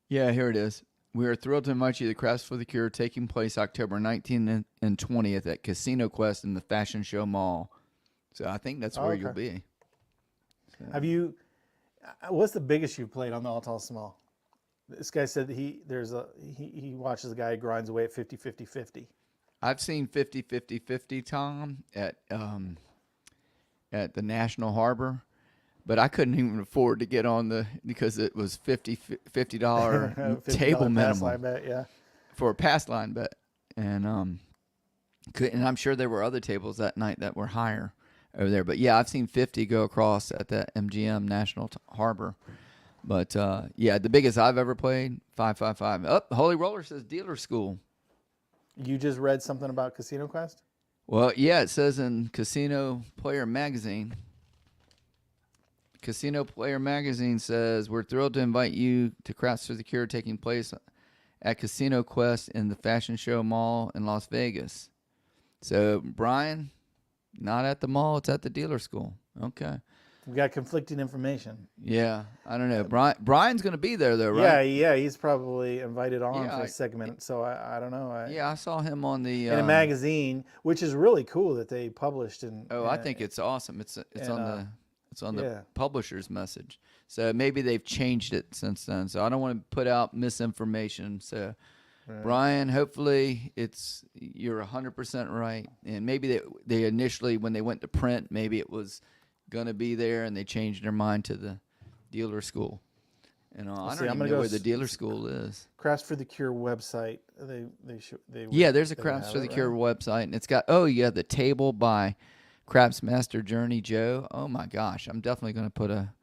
A: Yeah, here it is. We are thrilled to invite you to the Crafts for the Cure taking place October 19th and 20th at Casino Quest in the Fashion Show Mall. So I think that's where you'll be.
B: Have you? What's the biggest you've played on the All Tall Small? This guy said he watches a guy who grinds away at 50-50-50.
A: I've seen 50-50-50, Tom, at the National Harbor, but I couldn't even afford to get on because it was $50 table minimum
B: Bet, yeah.
A: for a pass line bet, and I'm sure there were other tables that night that were higher over there. But yeah, I've seen 50 go across at that MGM National Harbor. But yeah, the biggest I've ever played, 555. Holy Roller says dealer school.
B: You just read something about Casino Quest?
A: Well, yeah, it says in Casino Player Magazine. Casino Player Magazine says, we're thrilled to invite you to Crafts for the Cure taking place at Casino Quest in the Fashion Show Mall in Las Vegas. So, Brian, not at the mall, it's at the dealer school. Okay.
B: We got conflicting information.
A: Yeah, I don't know. Brian's going to be there, though, right?
B: Yeah, he's probably invited on for a segment, so I don't know.
A: I saw him on the
B: in a magazine, which is really cool that they published.
A: I think it's awesome. It's on the publisher's message. So maybe they've changed it since then. So I don't want to put out misinformation. So Brian, hopefully you're 100% right. And maybe they initially, when they went to print, maybe it was going to be there and they changed their mind to the dealer school. And I don't even know where the dealer school is.
B: Crafts for the Cure website.
A: There's a Crafts for the Cure website, and it's got the table by Craftsmaster Journey Joe. Oh my gosh, I'm definitely going to put a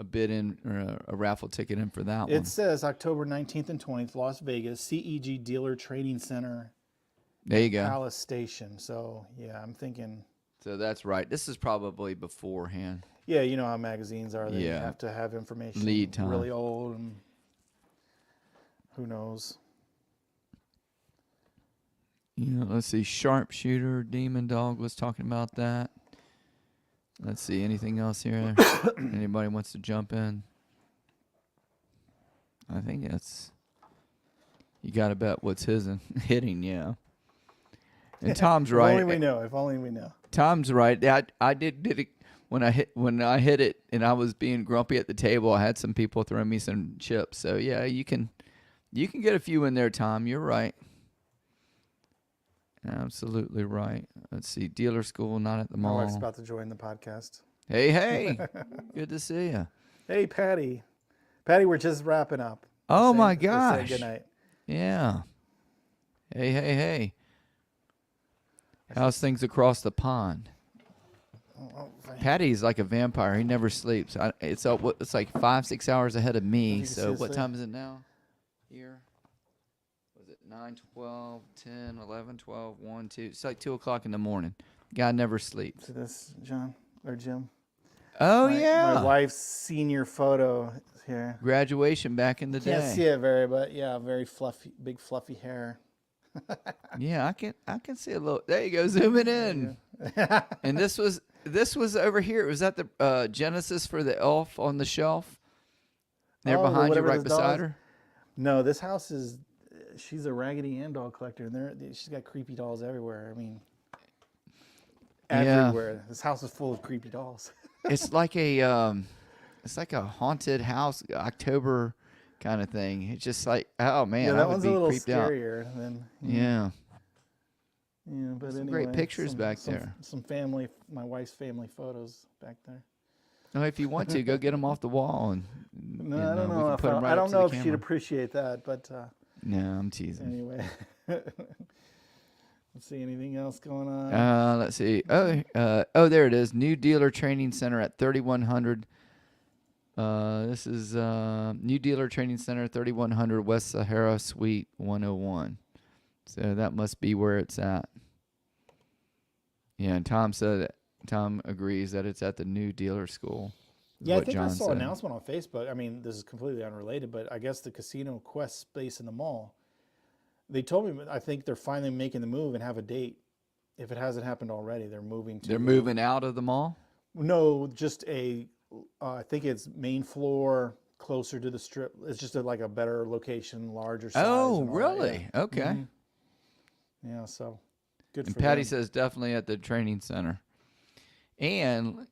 A: bid in or a raffle ticket in for that one.
B: It says October 19th and 20th, Las Vegas, CEG Dealer Training Center.
A: There you go.
B: Palace Station. So yeah, I'm thinking.
A: So that's right. This is probably beforehand.
B: Yeah, you know how magazines are. They have to have information
A: lead time.
B: Really old, and who knows.
A: Let's see. Sharpshooter, Demon Dog was talking about that. Let's see. Anything else here? Anybody wants to jump in? I think that's. You got to bet what's his and hitting, yeah. And Tom's right.
B: If only we know.
A: Tom's right. I did it when I hit it, and I was being grumpy at the table. I had some people throw me some chips. So yeah, you can get a few in there, Tom. You're right. Absolutely right. Let's see. Dealer school, not at the mall.
B: My wife's about to join the podcast.
A: Hey. Good to see you.
B: Hey, Patty. Patty, we're just wrapping up.
A: Oh, my gosh.
B: We're saying good night.
A: Yeah. Hey. How's things across the pond? Patty's like a vampire. He never sleeps. It's like 5-6 hours ahead of me. So what time is it now? Here. 9, 12, 10, 11, 12, 1, 2. It's like 2 o'clock in the morning. Guy never sleeps.
B: See this, John or Jim?
A: Oh,
B: my wife's senior photo here.
A: Graduation back in the day.
B: Can't see it very fluffy, big fluffy hair.
A: Yeah, I can see a little. There you go, zooming in. And this was over here. It was at the Genesis for the elf on the shelf. There behind you, right beside her.
B: No, this house is. She's a Raggedy Ann doll collector, and she's got creepy dolls everywhere. I mean, everywhere. Yeah. This house is full of creepy dolls.
A: It's like a haunted house, October kind of thing. It's just like, oh man,
B: that
A: would
B: one's
A: be
B: a little
A: creeped
B: scarier
A: out.
B: Than
A: yeah.
B: Yeah, but
A: some
B: anyway,
A: great pictures back there.
B: Some family, my wife's family photos back there.
A: Oh, if you want to, go get them off the wall and.
B: No, I don't know. I don't know if she'd appreciate that, but.
A: No, I'm teasing.
B: Anyway, let's see. Anything else going on?
A: Let's see. Oh, there it is. New dealer training center at 3100. This is new dealer training center, 3100 West Sahara Suite 101. So that must be where it's at. Yeah, and Tom agrees that it's at the new dealer school.
B: Yeah, I think I saw an announcement on Facebook. I mean, this is completely unrelated, but I guess the Casino Quest space in the mall, they told me, I think they're finally making the move and have a date. If it hasn't happened already, they're moving to...
A: They're moving out of the mall?
B: No, just I think it's main floor, closer to the strip. It's just like a better location, larger size.
A: Oh,
B: and all that,
A: really?
B: yeah.
A: Okay.
B: Yeah, so good
A: And
B: for
A: Patty
B: them.
A: says definitely at the training center. And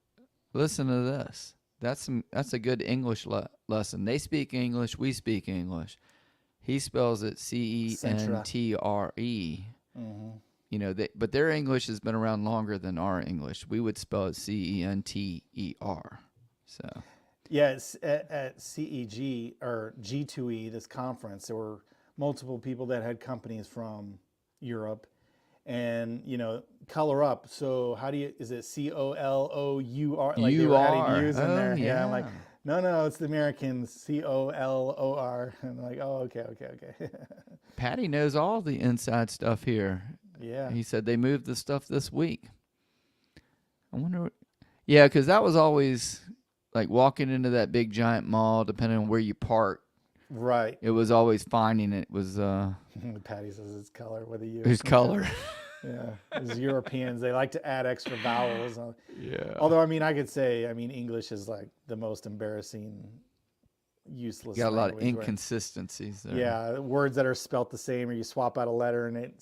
A: listen to this. That's a good English lesson. They speak English. We speak English. He spells it
B: Centra.
A: Centre. You know, but their English has been around longer than our English. We would spell it Center. So
B: Yeah, it's at CEG or G2E, this conference, there were multiple people that had companies from Europe, and ColorUp. So how do you? Is it COLOUR? Like they
A: you
B: were adding
A: are.
B: U's in
A: Oh
B: there. Yeah, I'm like,
A: yeah.
B: no, it's the American COLOR. And I'm like, oh, okay.
A: Patty knows all the inside stuff here.
B: Yeah.
A: He said they moved the stuff this week. I wonder. Yeah, because that was always like walking into that big giant mall, depending on where you park.
B: Right.
A: It was always finding it was
B: Patty says it's color with a U.
A: his color.
B: Yeah. As Europeans, they like to add extra vowels.
A: Yeah.
B: Although, I mean, I could say, English is like the most embarrassing, useless
A: Got a lot of
B: language, right?
A: inconsistencies there.
B: Yeah, words that are spelt the same, or you swap out a letter and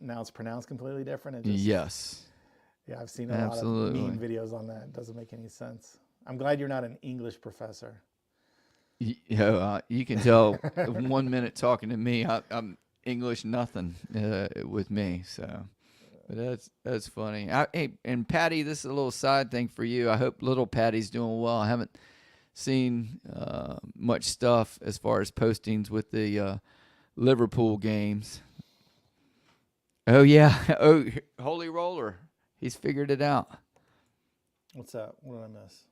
B: now it's pronounced completely different. It just,
A: Yes.
B: yeah, I've seen a lot of meme videos on that. It doesn't make any sense. I'm glad you're not an English professor.
A: You can tell 1 minute talking to me, I'm English nothing with me. So, but that's funny. Hey, and Patty, this is a little side thing for you. I hope little Patty's doing well. I haven't seen much stuff as far as postings with the Liverpool games. Oh yeah. Oh, Holy Roller. He's figured it out.
B: What's that? What did I miss?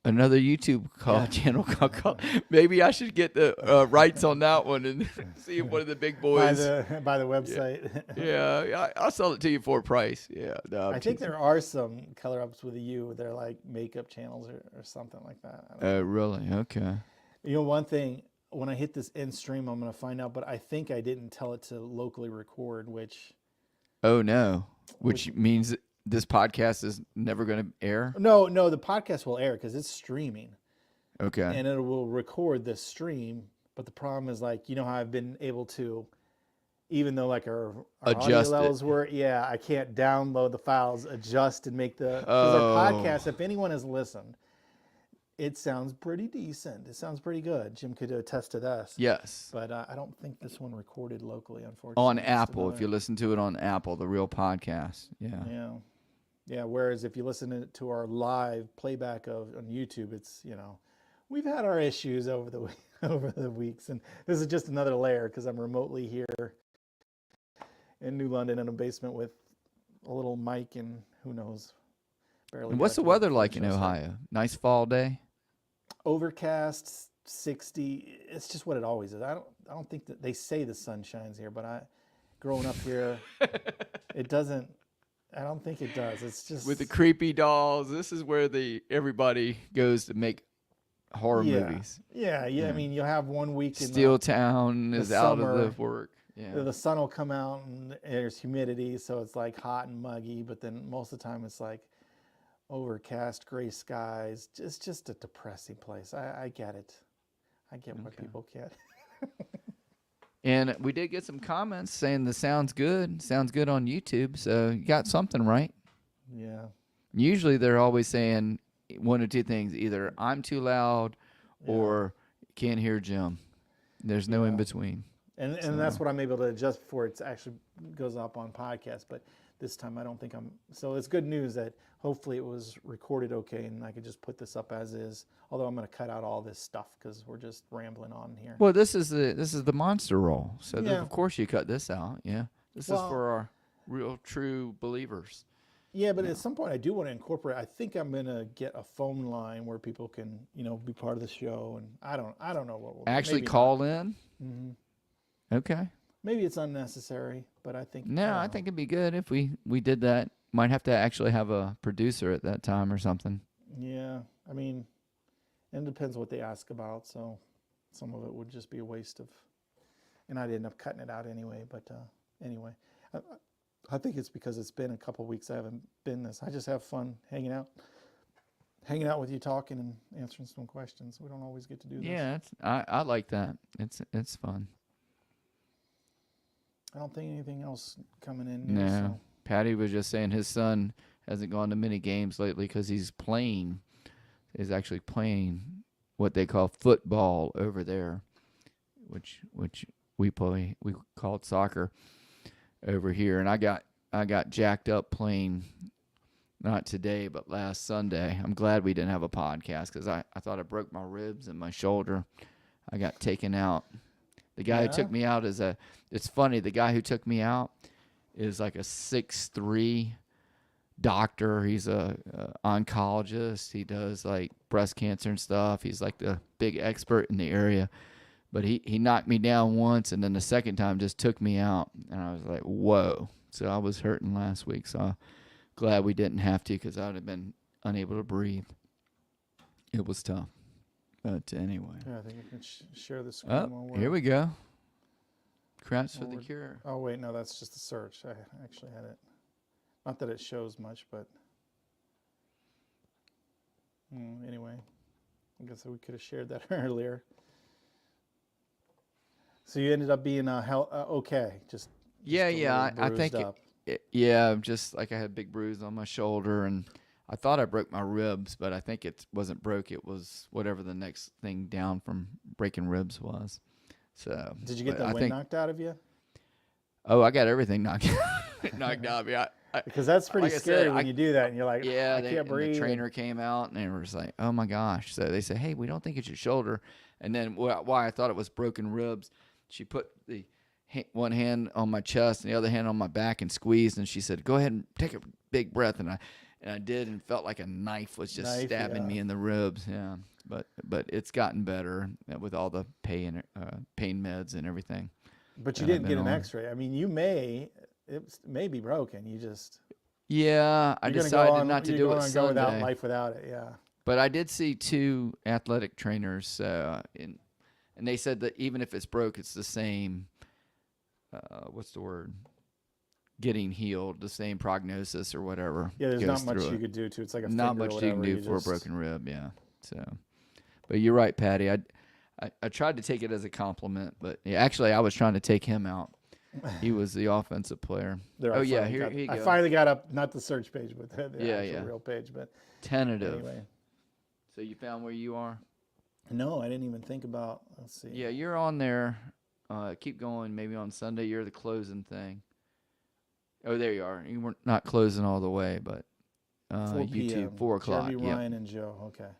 A: Another YouTube channel called. Maybe I should get the rights on that one and see if one of the big boys
B: by the website.
A: Yeah, I'll sell it to you for a price. Yeah, no,
B: I think there are some ColorUps with a U. They're like makeup channels or something like that.
A: Oh, really? Okay.
B: One thing, when I hit this end stream, I'm going to find out, but I think I didn't tell it to locally record, which.
A: Oh, no. Which means this podcast is never going to air?
B: No, the podcast will air because it's streaming.
A: Okay.
B: And it will record the stream. But the problem is, like, how I've been able to, even though like our audio levels were, I can't download the files, adjust, and make because our podcast, if anyone has listened, it sounds pretty decent. It sounds pretty good. Jim could attest to this.
A: Yes.
B: But I don't think this one recorded locally, unfortunately.
A: On Apple, if you listen to it on Apple, the real podcast. Yeah.
B: Yeah. Whereas if you listen to our live playback on YouTube, it's we've had our issues over the weeks, and this is just another layer because I'm remotely here in New London in a basement with a little mic and who knows. Barely.
A: And what's the weather like in Ohio? Nice fall day.
B: Overcast, 60. It's just what it always is. I don't think that they say the sun shines here, but growing up here, it doesn't. I don't think it does. It's just
A: with the creepy dolls. This is where everybody goes to make horror movies.
B: Yeah. I mean, you'll have 1 week in
A: Steel Town is out of the work. Yeah.
B: The sun will come out and there's humidity, so it's like hot and muggy. But then most of the time, it's like overcast, gray skies. It's just a depressing place. I get it. I get why people can't.
A: And we did get some comments saying the sound's good. Sounds good on YouTube. So you got something right.
B: Yeah.
A: Usually they're always saying one or two things. Either I'm too loud or can't hear Jim. There's no in between.
B: And that's what I'm able to adjust before it actually goes up on podcast. But this time I don't think I'm. So it's good news that hopefully it was recorded okay and I could just put this up as is. Although I'm going to cut out all this stuff because we're just rambling on here.
A: Well, this is the monster roll. So of course you cut this out. Yeah. This is for our real true believers.
B: Yeah, but at some point I do want to incorporate. I think I'm going to get a phone line where people can, be part of the show. And I don't know what we'll
A: actually call in.
B: Mm-hmm.
A: Okay.
B: Maybe it's unnecessary, but I think.
A: No, I think it'd be good if we did that. Might have to actually have a producer at that time or something.
B: Yeah, I mean, it depends what they ask about. So some of it would just be a waste of, and I'd end up cutting it out anyway. But anyway, I think it's because it's been a couple weeks I haven't been this. I just have fun hanging out. hanging out with you, talking and answering some questions. We don't always get to do this.
A: Yeah, I like that. It's fun.
B: I don't think anything else coming in new.
A: No,
B: So
A: Patty was just saying his son hasn't gone to many games lately because he's playing. Is actually playing what they call football over there, which we call it soccer over here. And I got jacked up playing, not today but last Sunday. I'm glad we didn't have a podcast because I thought I broke my ribs and my shoulder. I got taken out. The guy who took me out it's funny, the guy who took me out is like a 6'3" doctor. He's a oncologist. He does like breast cancer and stuff. He's like the big expert in the area. But he knocked me down once, and then the second time just took me out. And I was like, whoa. So I was hurting last week. So I'm glad we didn't have to because I would have been unable to breathe. It was tough. But anyway.
B: yeah, I think we can share the screen.
A: Oh, here we go. Craps for the
B: Forward.
A: cure.
B: Oh wait, no, that's just a search. I actually had it. Not that it shows much, but anyway, I guess we could have shared that earlier. So you ended up being okay, just
A: Yeah,
B: a
A: yeah.
B: little
A: I
B: bruised
A: think
B: up.
A: yeah, just like I had a big bruise on my shoulder, and I thought I broke my ribs, but I think it wasn't broke. It was whatever the next thing down from breaking ribs was. So
B: Did you get
A: but
B: the
A: I
B: wind
A: think,
B: knocked out of you?
A: oh, I got everything knocked knocked out. Yeah,
B: Because that's pretty
A: like I
B: scary
A: said,
B: when you do that, and you're like,
A: yeah.
B: I can't
A: And
B: breathe.
A: the trainer came out, and they were just like, "Oh my gosh!" So they said, "Hey, we don't think it's your shoulder." And then why I thought it was broken ribs, she put the one hand on my chest and the other hand on my back and squeezed, and she said, "Go ahead and take a big breath." And I did, and felt like a knife was just stabbing me in the ribs. Yeah, but it's gotten better with all the pain meds and everything.
B: But you
A: that I've
B: didn't get
A: been
B: an
A: on.
B: X-ray. I mean, it may be broken. You just
A: Yeah, I
B: you're gonna
A: decided not to
B: you're
A: do
B: going
A: it
B: to go without
A: Sunday.
B: life without it. Yeah.
A: But I did see 2 athletic trainers, and they said that even if it's broke, it's the same. What's the word? Getting healed, the same prognosis or whatever.
B: Yeah, there's
A: goes
B: not much
A: through
B: you
A: it.
B: could do to it. It's like a
A: Not
B: finger or
A: much you can
B: whatever.
A: do for a broken rib. Yeah. So, but you're right, Patty. I tried to take it as a compliment, but yeah, actually, I was trying to take him out. He was the offensive player.
B: There,
A: Oh yeah, here you
B: I
A: go.
B: finally got up, not the search page, but the
A: Yeah,
B: actual
A: yeah.
B: real page. But
A: Tentative.
B: anyway,
A: So you found where you are?
B: no, I didn't even think about. Let's see.
A: Yeah, you're on there. Keep going. Maybe on Sunday you're the closing thing. Oh, there you are. You were not closing all the way, but
B: 4 p.m.
A: YouTube 4 o'clock.
B: Jeremy,
A: Yep.
B: Ryan, and Joe. Okay.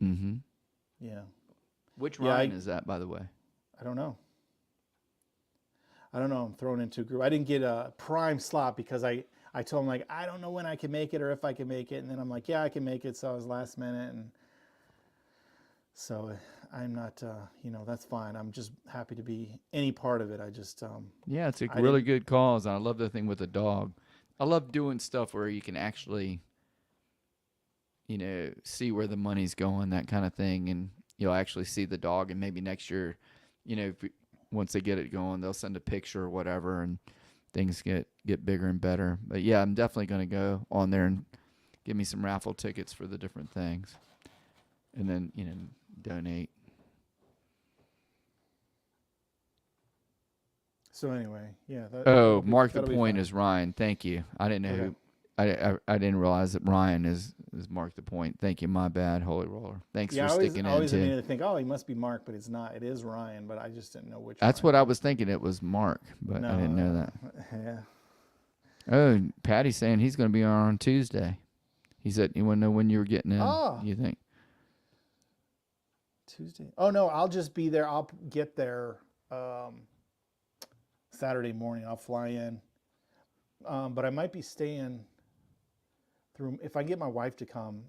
A: Mm-hmm.
B: Yeah.
A: Which
B: Yeah,
A: Ryan is that, by the way?
B: I don't know. I'm thrown into a group. I didn't get a prime slot because I told him, like, I don't know when I can make it or if I can make it. And then I'm like, yeah, I can make it. So I was last minute. And so I'm not, that's fine. I'm just happy to be any part of it. I just,
A: Yeah, it's a
B: I
A: really good cause. And I love the thing with the dog. I love doing stuff where you can actually, see where the money's going, that kind of thing. And you'll actually see the dog. And maybe next year, once they get it going, they'll send a picture or whatever, and things get bigger and better. But yeah, I'm definitely going to go on there and give me some raffle tickets for the different things, and then donate.
B: so anyway, yeah.
A: Mark the
B: that'll be
A: point
B: fine.
A: is Ryan. Thank you. I didn't know
B: Okay.
A: who. I didn't realize that Ryan is Mark the point. Thank you. My bad, Holy Roller. Thanks
B: Yeah,
A: for sticking
B: I always
A: in too.
B: immediately think, oh, he must be Mark, but it's not. It is Ryan, but I just didn't know which.
A: That's
B: Ryan.
A: what I was thinking. It was Mark, but I didn't know that.
B: Yeah.
A: Oh, Patty's saying he's going to be on Tuesday. He said you want to know when you were getting in.
B: Oh.
A: You think?
B: Tuesday. Oh no, I'll just be there. I'll get there Saturday morning. I'll fly in, but I might be staying through. If I get my wife to come,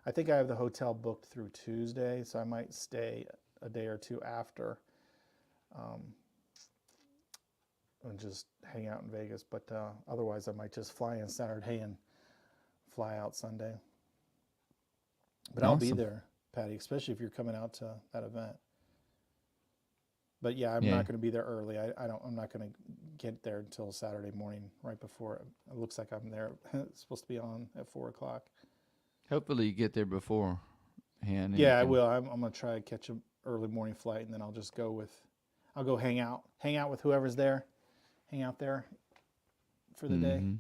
B: I think I have the hotel booked through Tuesday, so I might stay a day or two after, and just hang out in Vegas. But otherwise, I might just fly in Saturday and fly out Sunday. But I'll be
A: Awesome.
B: there, Patty, especially if you're coming out to that event. But yeah, I'm not going to be there early. I'm not going to get there until Saturday morning, right before. It looks like I'm there. It's supposed to be on at 4 o'clock.
A: Hopefully you get there beforehand. and you
B: Yeah, I
A: can-
B: will. I'm gonna try to catch an early morning flight, and then I'll just go hang out with whoever's there, hang out there for the day.
A: Mhm.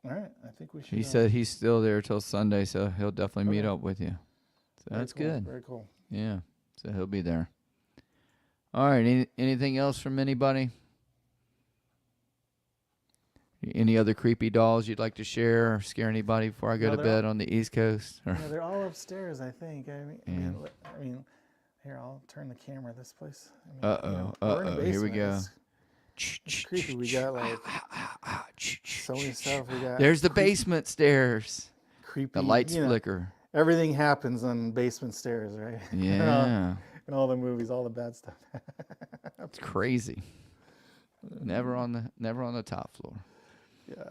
B: All right, I think we should.
A: He said he's still there till Sunday, so he'll definitely meet
B: Okay.
A: up with you. So
B: very
A: that's
B: cool,
A: good.
B: Very cool.
A: Yeah. So he'll be there. All right. Anything else from anybody? Any other creepy dolls you'd like to share or scare anybody before I go
B: No,
A: to
B: they're
A: bed on the East Coast? Or,
B: Yeah, they're all upstairs, I think. I mean, here, I'll turn the camera this place. We're in a
A: Here we
B: basement.
A: go.
B: It's creepy. We got like so many stuff. We got
A: There's the basement stairs.
B: creepy.
A: The lights flicker.
B: Everything happens on basement stairs, right?
A: Yeah.
B: In all the movies, all the bad stuff.
A: It's crazy. Never on the top floor.
B: Yeah.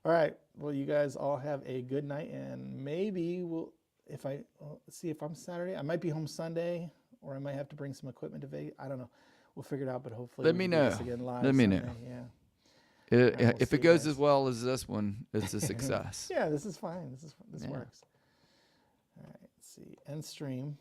B: All right. Well, you guys all have a good night, and maybe let's see if I'm Saturday. I might be home Sunday, or I might have to bring some equipment to Vegas. I don't know. We'll figure it out, but hopefully
A: Let
B: we
A: me
B: can do
A: know.
B: this again live
A: Let me know.
B: Sunday. Yeah.
A: If
B: we'll
A: it
B: see,
A: goes
B: guys.
A: as well as this one, it's a success.
B: Yeah, this is fine. This
A: Yeah.
B: works. All right. Let's see. End stream.